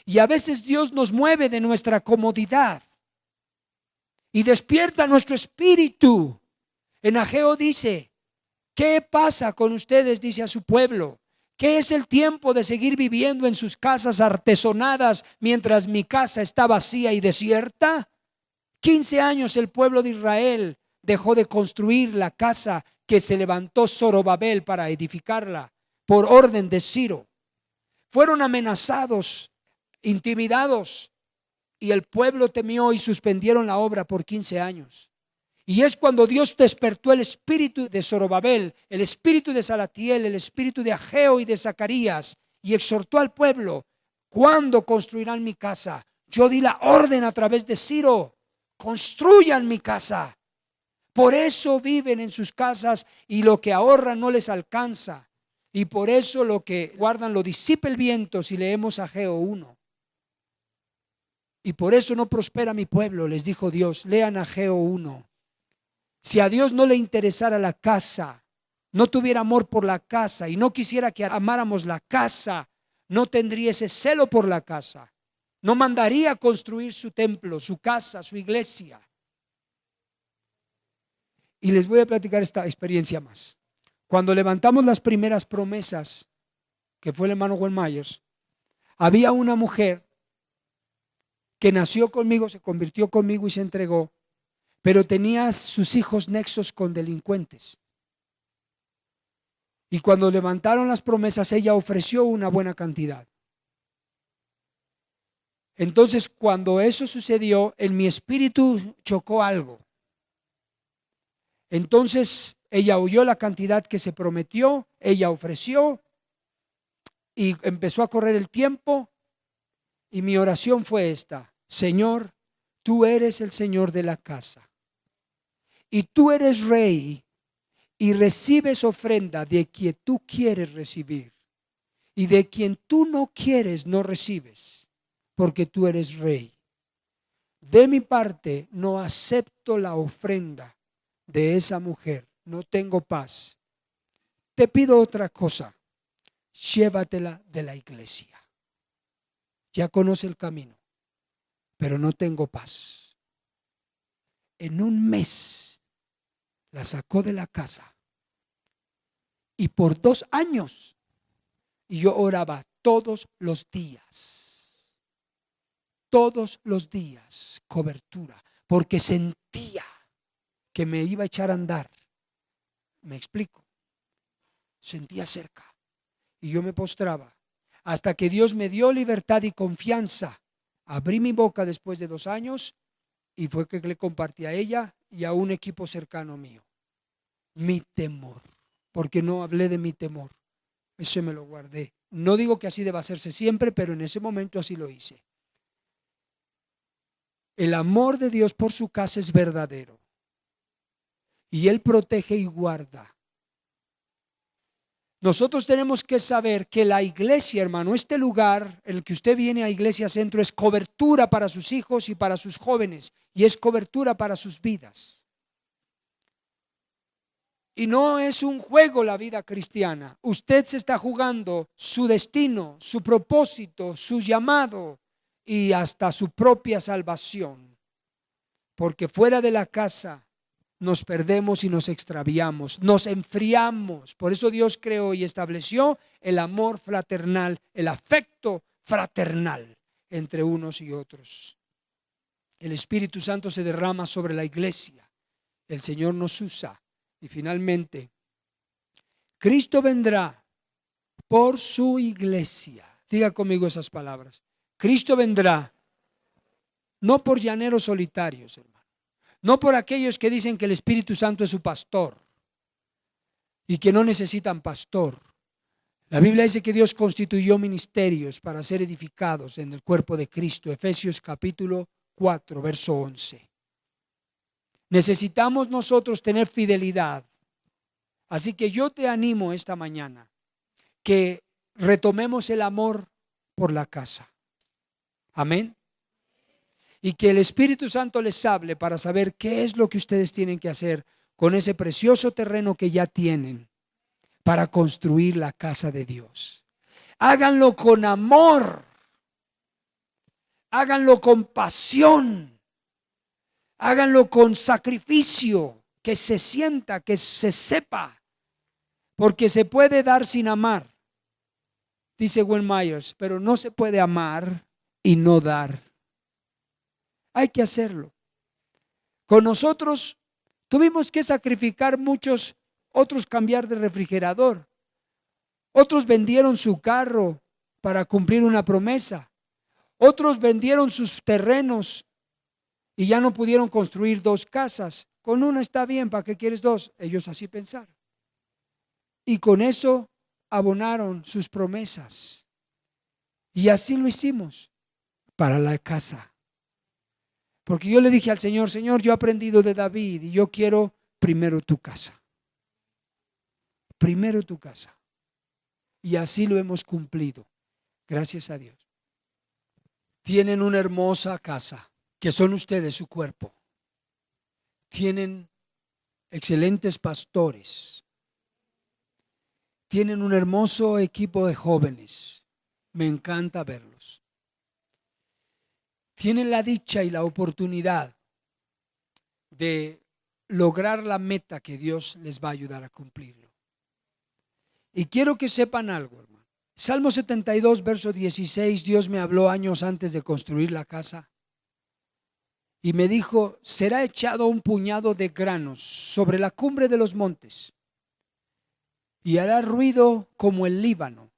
Y a veces Dios nos mueve de nuestra comodidad y despierta nuestro espíritu. En Ageo dice, ¿qué pasa con ustedes? Dice a su pueblo. ¿Qué es el tiempo de seguir viviendo en sus casas artesonadas mientras mi casa está vacía y desierta? 15 años el pueblo de Israel dejó de construir la casa que se levantó Zorobabel para edificarla por orden de Ciro. Fueron amenazados, intimidados, y el pueblo temió y suspendieron la obra por 15 años. Y es cuando Dios despertó el espíritu de Zorobabel, el espíritu de Salatiel, el espíritu de Ageo y de Zacarías, y exhortó al pueblo: ¿cuándo construirán mi casa? Yo di la orden a través de Ciro: construyan mi casa. Por eso viven en sus casas y lo que ahorran no les alcanza. Y por eso lo que guardan lo disipa el viento, si leemos Ageo 1. Y por eso no prospera mi pueblo, les dijo Dios. Lean Ageo 1. Si a Dios no le interesara la casa, no tuviera amor por la casa y no quisiera que amáramos la casa, no tendría ese celo por la casa. No mandaría a construir su templo, su casa, su iglesia. Y les voy a platicar esta experiencia más. Cuando levantamos las primeras promesas, que fue el hermano Wayne Myers, había una mujer que nació conmigo, se convirtió conmigo y se entregó, pero tenía sus hijos nexos con delincuentes. Y cuando levantaron las promesas, ella ofreció una buena cantidad. Entonces, cuando eso sucedió, en mi espíritu chocó algo. Entonces, ella oyó la cantidad que se prometió, ella ofreció y empezó a correr el tiempo. Y mi oración fue esta: Señor, tú eres el Señor de la casa. Y tú eres rey y recibes ofrenda de quien tú quieres recibir. Y de quien tú no quieres, no recibes, porque tú eres rey. De mi parte, no acepto la ofrenda de esa mujer. No tengo paz. Te pido otra cosa: llévatela de la iglesia. Ya conoce el camino, pero no tengo paz. En un mes la sacó de la casa y por 2 años yo oraba todos los días, cobertura, porque sentía que me iba a echar a andar. Me explico. Sentía cerca y yo me postraba hasta que Dios me dio libertad y confianza. Abrí mi boca después de 2 años y fue que le compartí a ella y a un equipo cercano mío mi temor, porque no hablé de mi temor. Eso me lo guardé. No digo que así deba hacerse siempre, pero en ese momento así lo hice. El amor de Dios por su casa es verdadero y Él protege y guarda. Nosotros tenemos que saber que la iglesia, hermano, este lugar en el que usted viene a Iglesia Centro, es cobertura para sus hijos y para sus jóvenes, y es cobertura para sus vidas. Y no es un juego la vida cristiana. Usted se está jugando su destino, su propósito, su llamado y hasta su propia salvación. Porque fuera de la casa nos perdemos y nos extraviamos, nos enfriamos. Por eso Dios creó y estableció el amor fraternal, el afecto fraternal entre unos y otros. El Espíritu Santo se derrama sobre la iglesia. El Señor nos usa. Y finalmente, Cristo vendrá por su iglesia. Diga conmigo esas palabras. Cristo vendrá no por llaneros solitarios, hermano. No por aquellos que dicen que el Espíritu Santo es su pastor y que no necesitan pastor. La Biblia dice que Dios constituyó ministerios para ser edificados en el cuerpo de Cristo. Efesios capítulo 4, verso 11. Necesitamos nosotros tener fidelidad. Así que yo te animo esta mañana que retomemos el amor por la casa. Amén. Y que el Espíritu Santo les hable para saber qué es lo que ustedes tienen que hacer con ese precioso terreno que ya tienen para construir la casa de Dios. Háganlo con amor, háganlo con pasión, háganlo con sacrificio, que se sienta, que se sepa, porque se puede dar sin amar, dice Wayne Myers, pero no se puede amar y no dar. Hay que hacerlo. Con nosotros Tuvimos que sacrificar muchos, otros cambiar de refrigerador. Otros vendieron su carro para cumplir una promesa. Otros vendieron sus terrenos y ya no pudieron construir 2 casas. Con una está bien, ¿para qué quieres 2? Ellos así pensaron. Y con eso abonaron sus promesas. Y así lo hicimos para la casa. Porque yo le dije al Señor, Señor, yo he aprendido de David y yo quiero primero tu casa. Primero tu casa. Y así lo hemos cumplido. Gracias a Dios. Tienen una hermosa casa, que son ustedes su cuerpo. Tienen excelentes pastores. Tienen un hermoso equipo de jóvenes. Me encanta verlos. Tienen la dicha y la oportunidad de lograr la meta que Dios les va a ayudar a cumplirlo. Y quiero que sepan algo, hermano. Salmo 72, verso 16, Dios me habló años antes de construir la casa. Y me dijo, será echado un puñado de granos sobre la cumbre de los montes. Y hará ruido como el Líbano.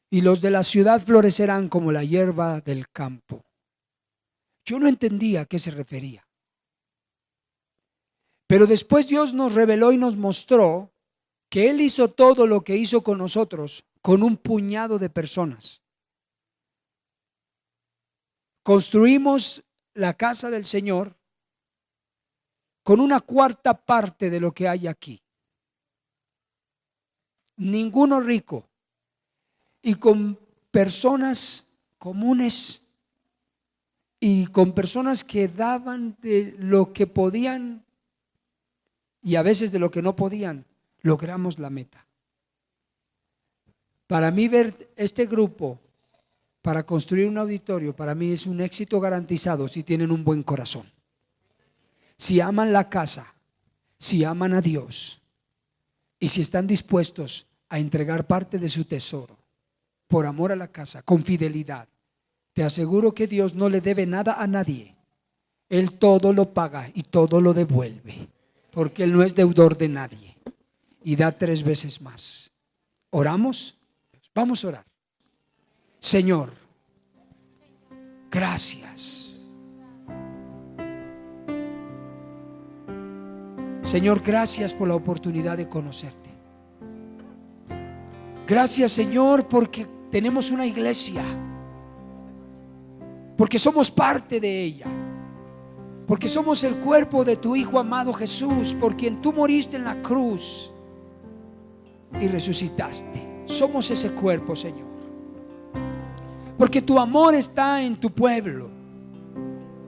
Y los de la ciudad florecerán como la hierba del campo. Yo no entendía a qué se refería. Pero después Dios nos reveló y nos mostró que Él hizo todo lo que hizo con nosotros con un puñado de personas. Construimos la casa del Señor con una cuarta parte de lo que hay aquí. Ninguno rico. Y con personas comunes y con personas que daban de lo que podían y a veces de lo que no podían, logramos la meta. Para mí ver este grupo para construir un auditorio, para mí es un éxito garantizado si tienen un buen corazón. Si aman la casa, si aman a Dios y si están dispuestos a entregar parte de su tesoro por amor a la casa, con fidelidad, te aseguro que Dios no le debe nada a nadie. Él todo lo paga y todo lo devuelve, porque Él no es deudor de nadie y da 3 veces más. ¿Oramos? Vamos a orar. Señor, gracias. Señor, gracias por la oportunidad de conocerte. Gracias, Señor, porque tenemos una iglesia, porque somos parte de ella, porque somos el cuerpo de tu Hijo amado Jesús, por quien tú moriste en la cruz y resucitaste. Somos ese cuerpo, Señor, porque tu amor está en tu pueblo,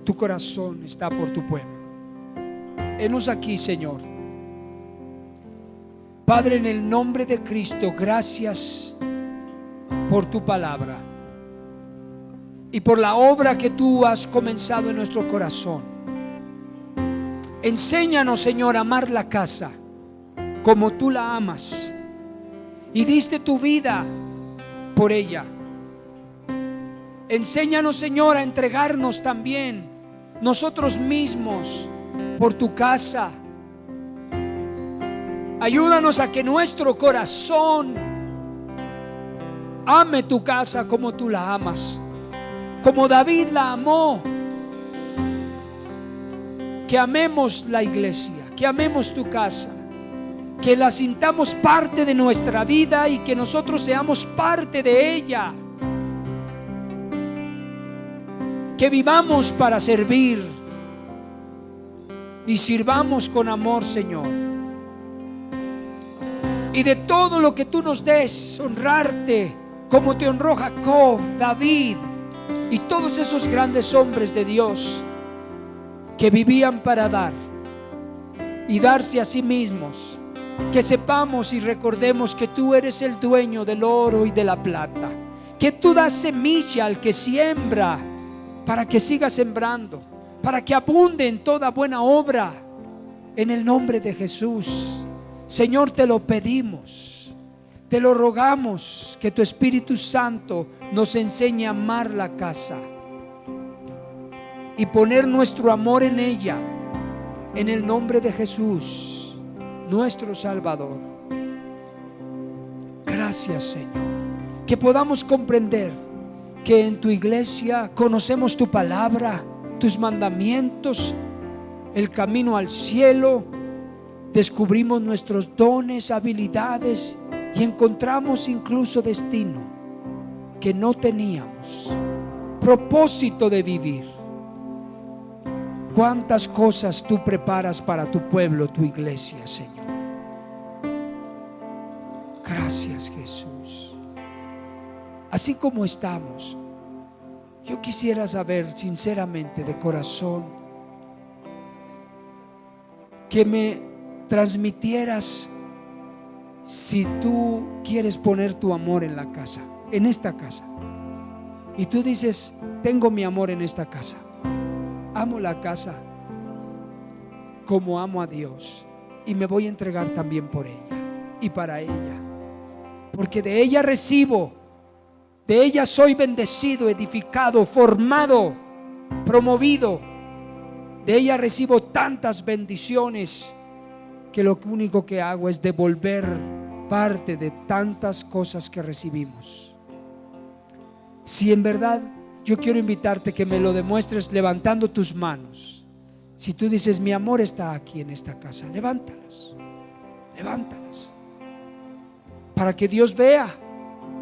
tu corazón está por tu pueblo. Henos aquí, Señor. Padre, en el nombre de Cristo, gracias por tu palabra y por la obra que tú has comenzado en nuestro corazón. Enséñanos, Señor, a amar la casa como tú la amas y diste tu vida por ella. Enséñanos, Señor, a entregarnos también nosotros mismos por tu casa. Ayúdanos a que nuestro corazón ame tu casa como tú la amas, como David la amó. Que amemos la iglesia, que amemos tu casa, que la sintamos parte de nuestra vida y que nosotros seamos parte de ella. Que vivamos para servir y sirvamos con amor, Señor. Y de todo lo que tú nos des, honrarte como te honró Jacob, David y todos esos grandes hombres de Dios que vivían para dar y darse a sí mismos. Que sepamos y recordemos que tú eres el dueño del oro y de la plata, que tú das semilla al que siembra para que siga sembrando, para que abunde en toda buena obra. En el nombre de Jesús, Señor, te lo pedimos, te lo rogamos, que tu Espíritu Santo nos enseñe a amar la casa y poner nuestro amor en ella En el nombre de Jesús, nuestro Salvador. Gracias, Señor. Que podamos comprender que en tu iglesia conocemos tu palabra, tus mandamientos, el camino al cielo. Descubrimos nuestros dones, habilidades y encontramos incluso destino que no teníamos, propósito de vivir. Cuántas cosas tú preparas para tu pueblo, tu iglesia, Señor. Gracias, Jesús. Así como estamos, yo quisiera saber sinceramente de corazón que me transmitieras si tú quieres poner tu amor en la casa, en esta casa, y tú dices: tengo mi amor en esta casa, amo la casa como amo a Dios, y me voy a entregar también por ella y para ella, porque de ella recibo, de ella soy bendecido, edificado, formado, promovido. De ella recibo tantas bendiciones que lo único que hago es devolver parte de tantas cosas que recibimos. Si en verdad, yo quiero invitarte que me lo demuestres levantando tus manos. Si tú dices: mi amor está aquí en esta casa, levántalas, levántalas, para que Dios vea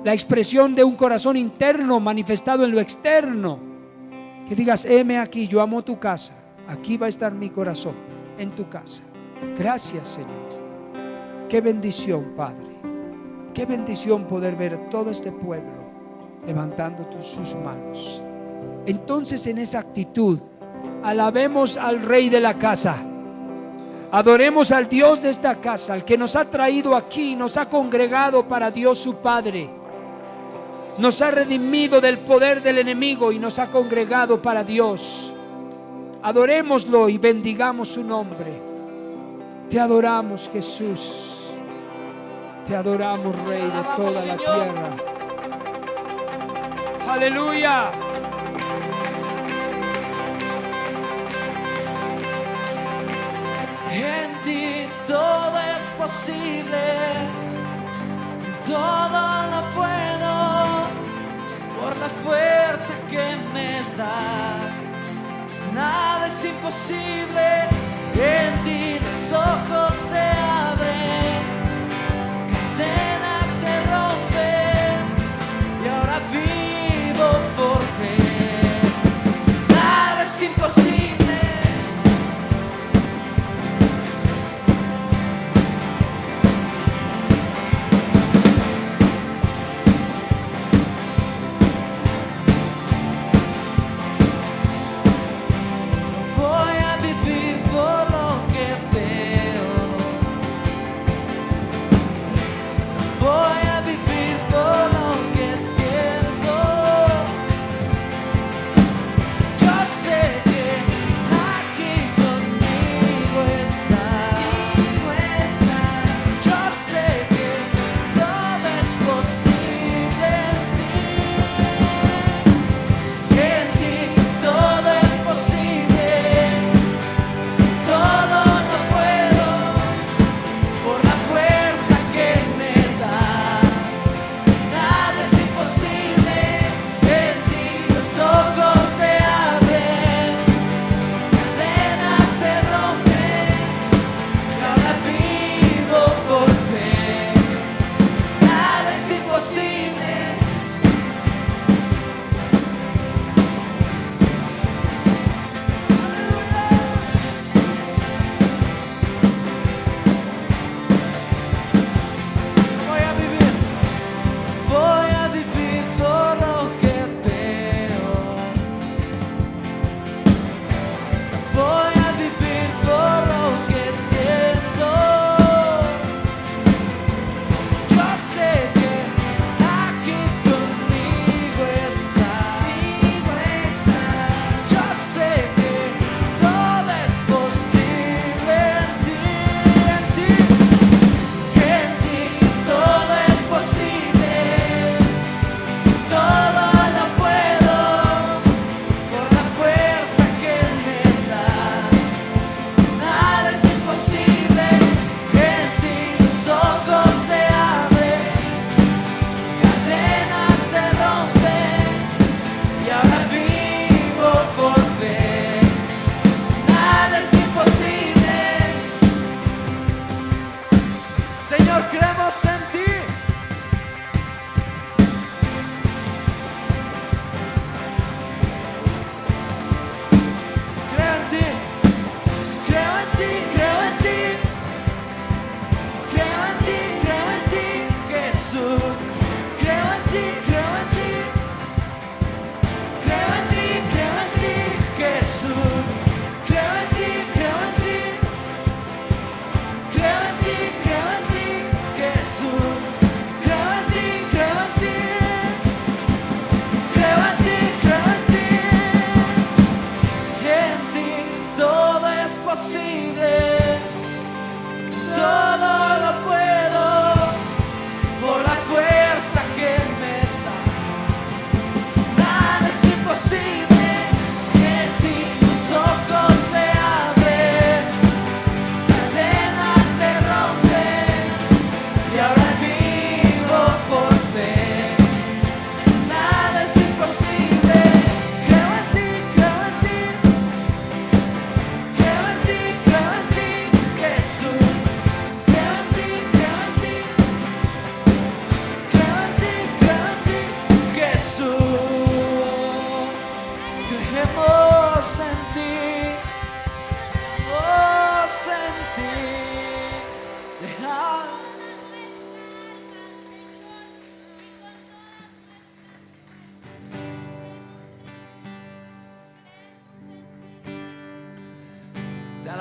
la expresión de un corazón interno manifestado en lo externo. Que digas: heme aquí, yo amo tu casa, aquí va a estar mi corazón, en tu casa. Gracias, Señor. Qué bendición, Padre. Qué bendición poder ver todo este pueblo levantando sus manos. Entonces, en esa actitud, alabemos al Rey de la casa. Adoremos al Dios de esta casa, al que nos ha traído aquí, nos ha congregado para Dios su Padre. Nos ha redimido del poder del enemigo y nos ha congregado para Dios. Adorémoslo y bendigamos su nombre. Te adoramos, Jesús. Te adoramos, Rey de toda la tierra. Aleluya. En ti todo es posible, todo lo puedo por la fuerza que me da. Nada es imposible, en ti los ojos se abren, cadenas se rompen y ahora vivo por creer. Nada es imposible. Voy a vivir por lo que veo.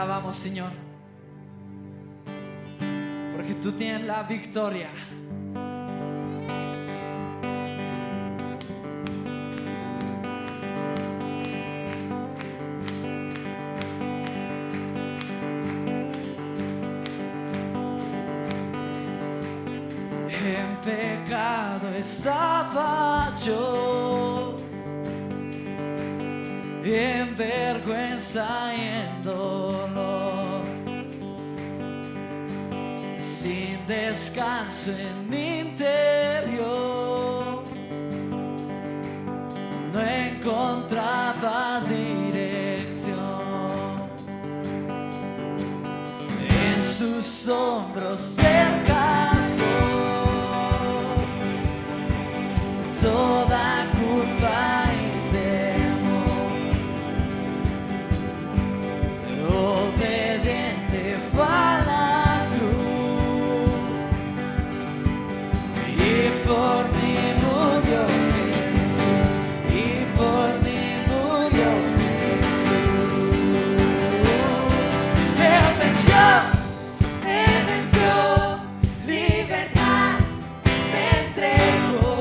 alabamos, Señor, porque tú tienes la victoria. En pecado estaba yo, en vergüenza y en dolor, sin descanso en mi interior, no encontraba dirección. En sus hombros cercanos toda culpa y temor, obediente fue a la cruz, y por mí murió Jesús, y por mí murió Jesús. Él venció, libertad me entregó.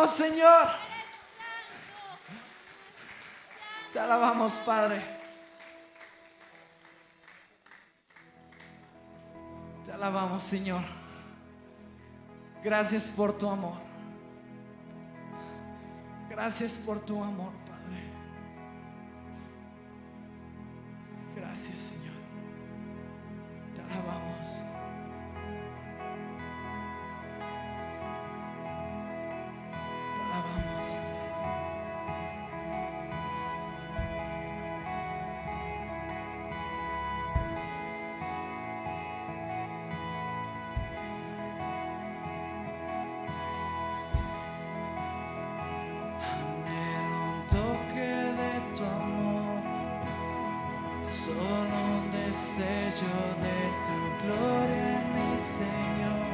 Señor. Te alabamos, Padre. Te alabamos, Señor. Gracias por tu amor. Gracias por tu amor, Padre. Gracias, Señor. Te alabamos. Te alabamos. Anhelo un toque de tu amor, solo un destello de tu gloria en mi Señor.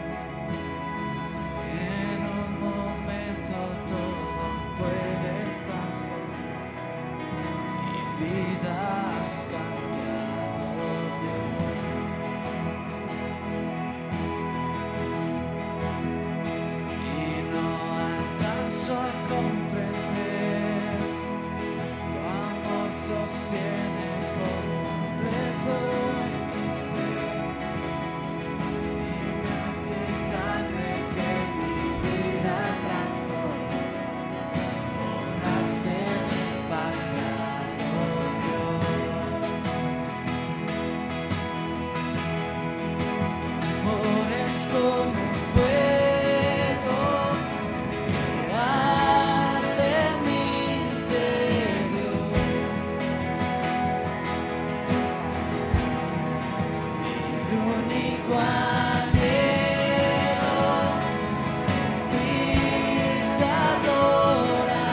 En un momento todo puedes transformar, mi vida has cambiado, Dios. Y no alcanzo a comprender, tu amor sostiene por completo mi ser y me hace sangre que mi vida transforma. Borraste mi pasado, Dios. Amor es como un fuego que arde en mi interior. Mi único anhelo, rendirte adoración.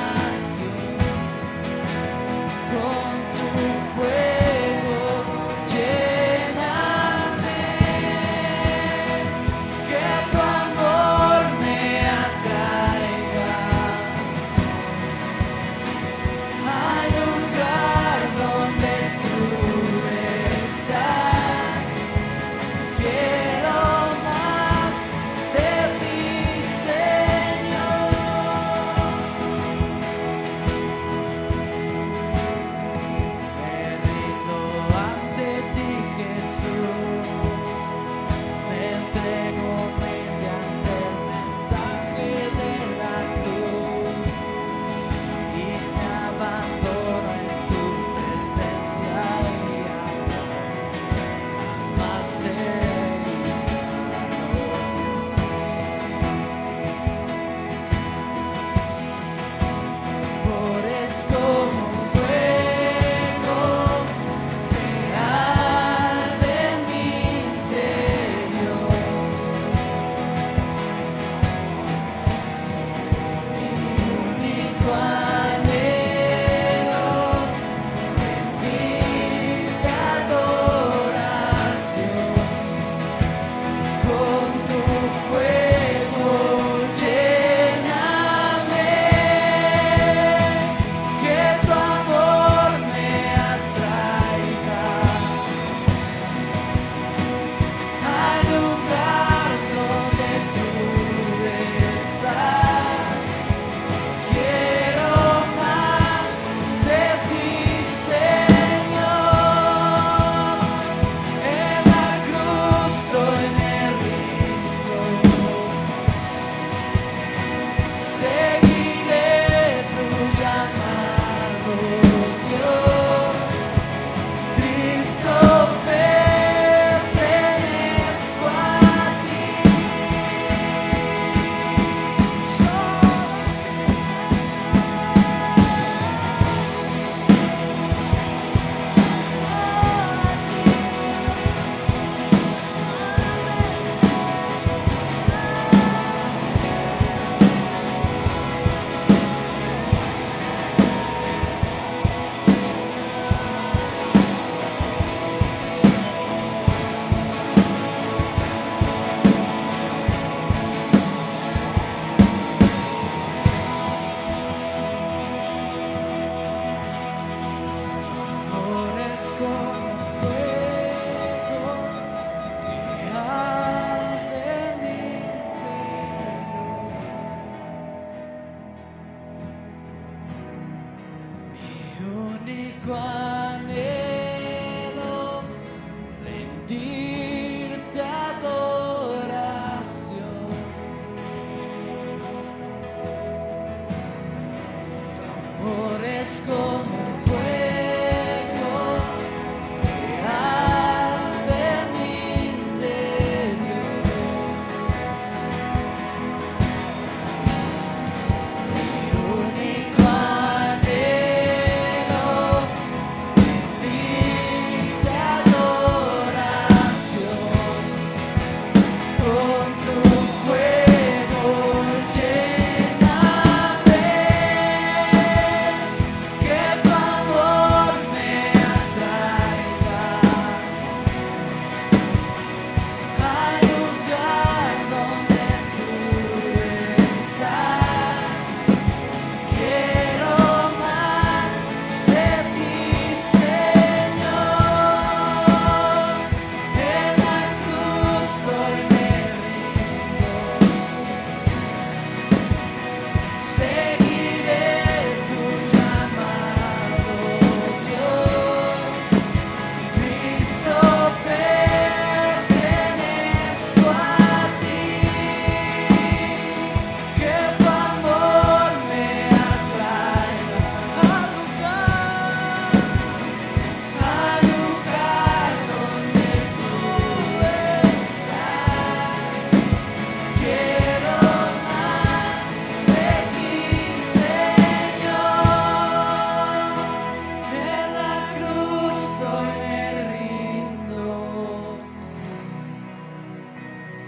Con tu fuego lléname, que tu amor me atraiga al lugar donde tú estás. Quiero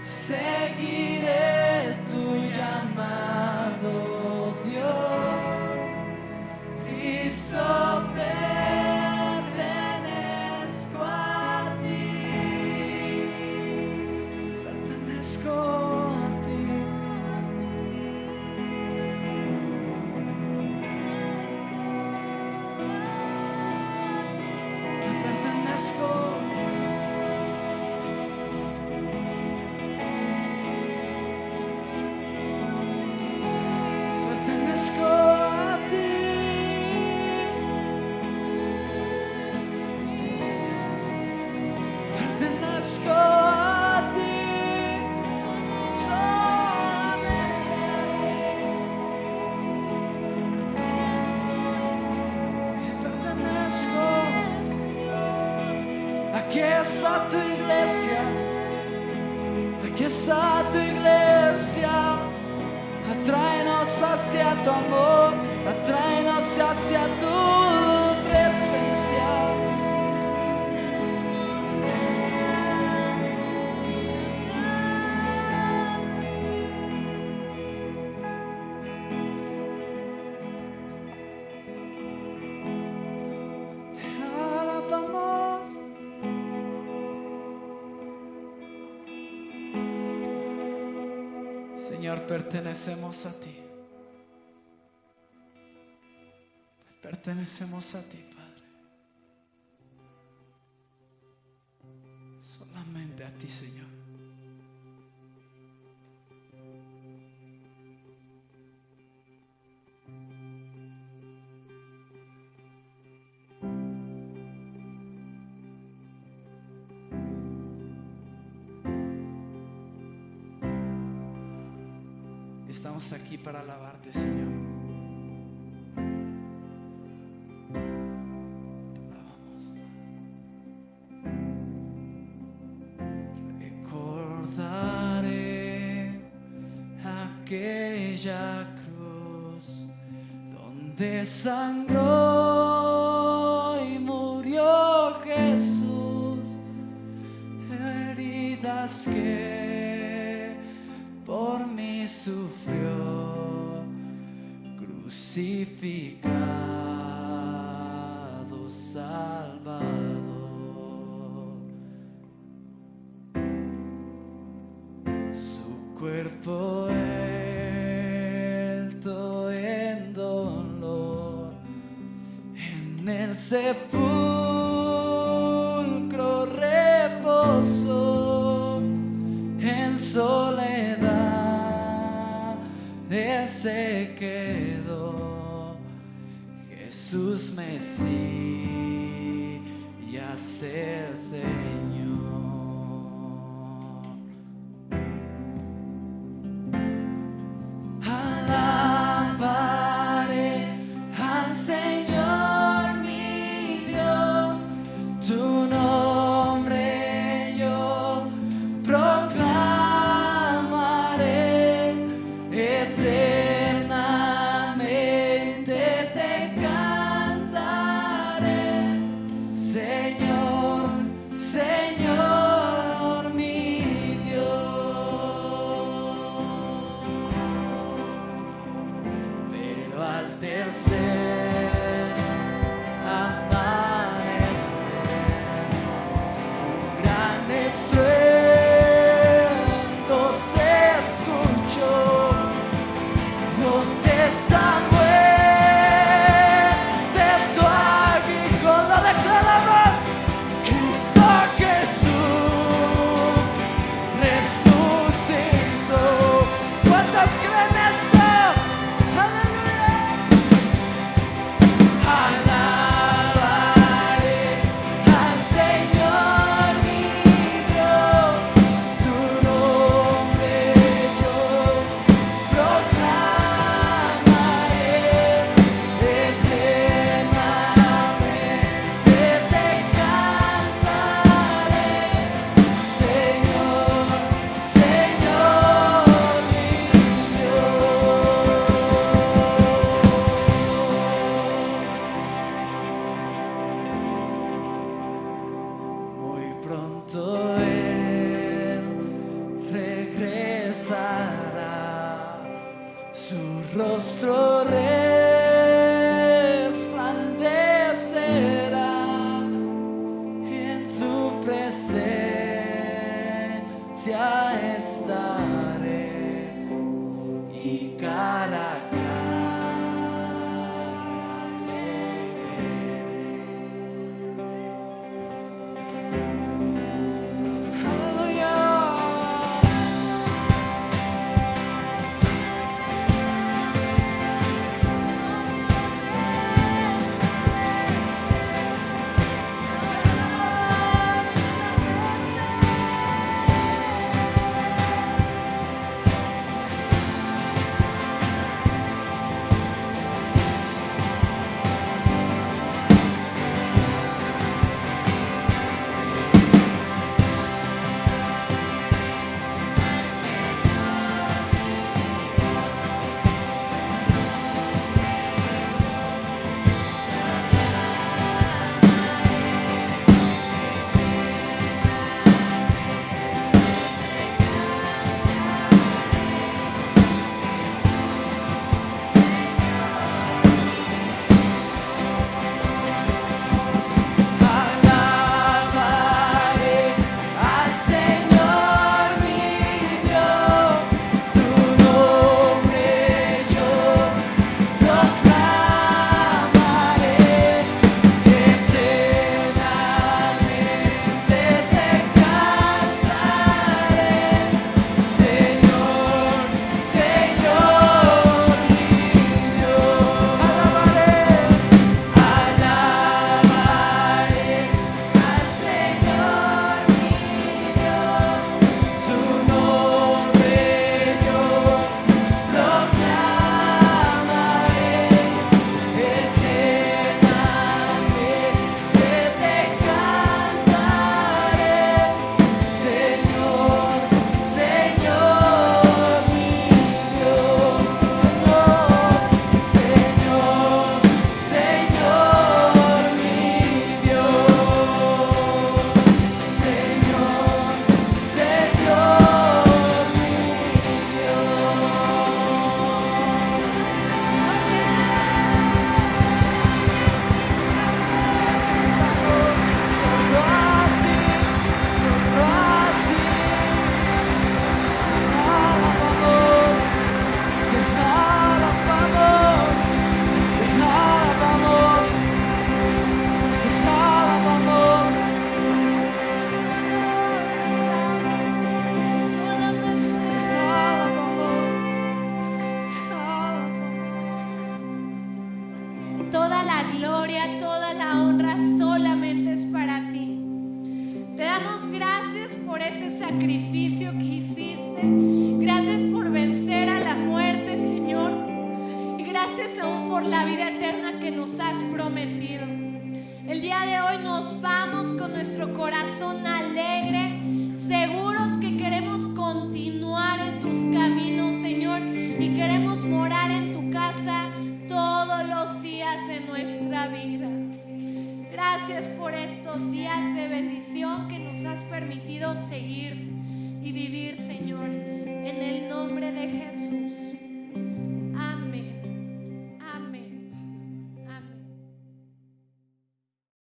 seguiré tu llamado, Dios. Cristo, pertenezco a ti. Pertenezco a ti. Pertenezco. Pertenezco a ti. Pertenezco a ti. Solamente a ti. Pertenezco. Aquí está tu iglesia. Aquí está tu iglesia. Atráenos hacia tu amor, atráenos hacia tu presencia. Te alabamos. Señor, pertenecemos a ti. Pertenecemos a ti, Padre. Solamente a ti, Señor. Estamos aquí para alabarte, Señor. Te alabamos. Recordaré aquella cruz donde sangró y murió Jesús, heridas que por mí sufrió, crucificado, Salvador. Su cuerpo envuelto en dolor, en el sepulcro reposó, en soledad Él se quedó. Jesús Mesías, el Señor. Alabaré al Señor mi Dios, tu nombre yo proclamaré, eternamente te cantaré, Señor, Señor. presencia estaré y cara a cara le veré. Toda la gloria, toda la honra solamente es para ti. Te damos gracias por ese sacrificio que hiciste. Gracias por vencer a la muerte, Señor. Y gracias aún por la vida eterna que nos has prometido. El día de hoy nos vamos con nuestro corazón alegre, seguros que queremos continuar en tus caminos, Señor, y queremos morar en tu casa todos los días de nuestra vida. Gracias por estos días de bendición que nos has permitido seguir y vivir, Señor, en el nombre de Jesús.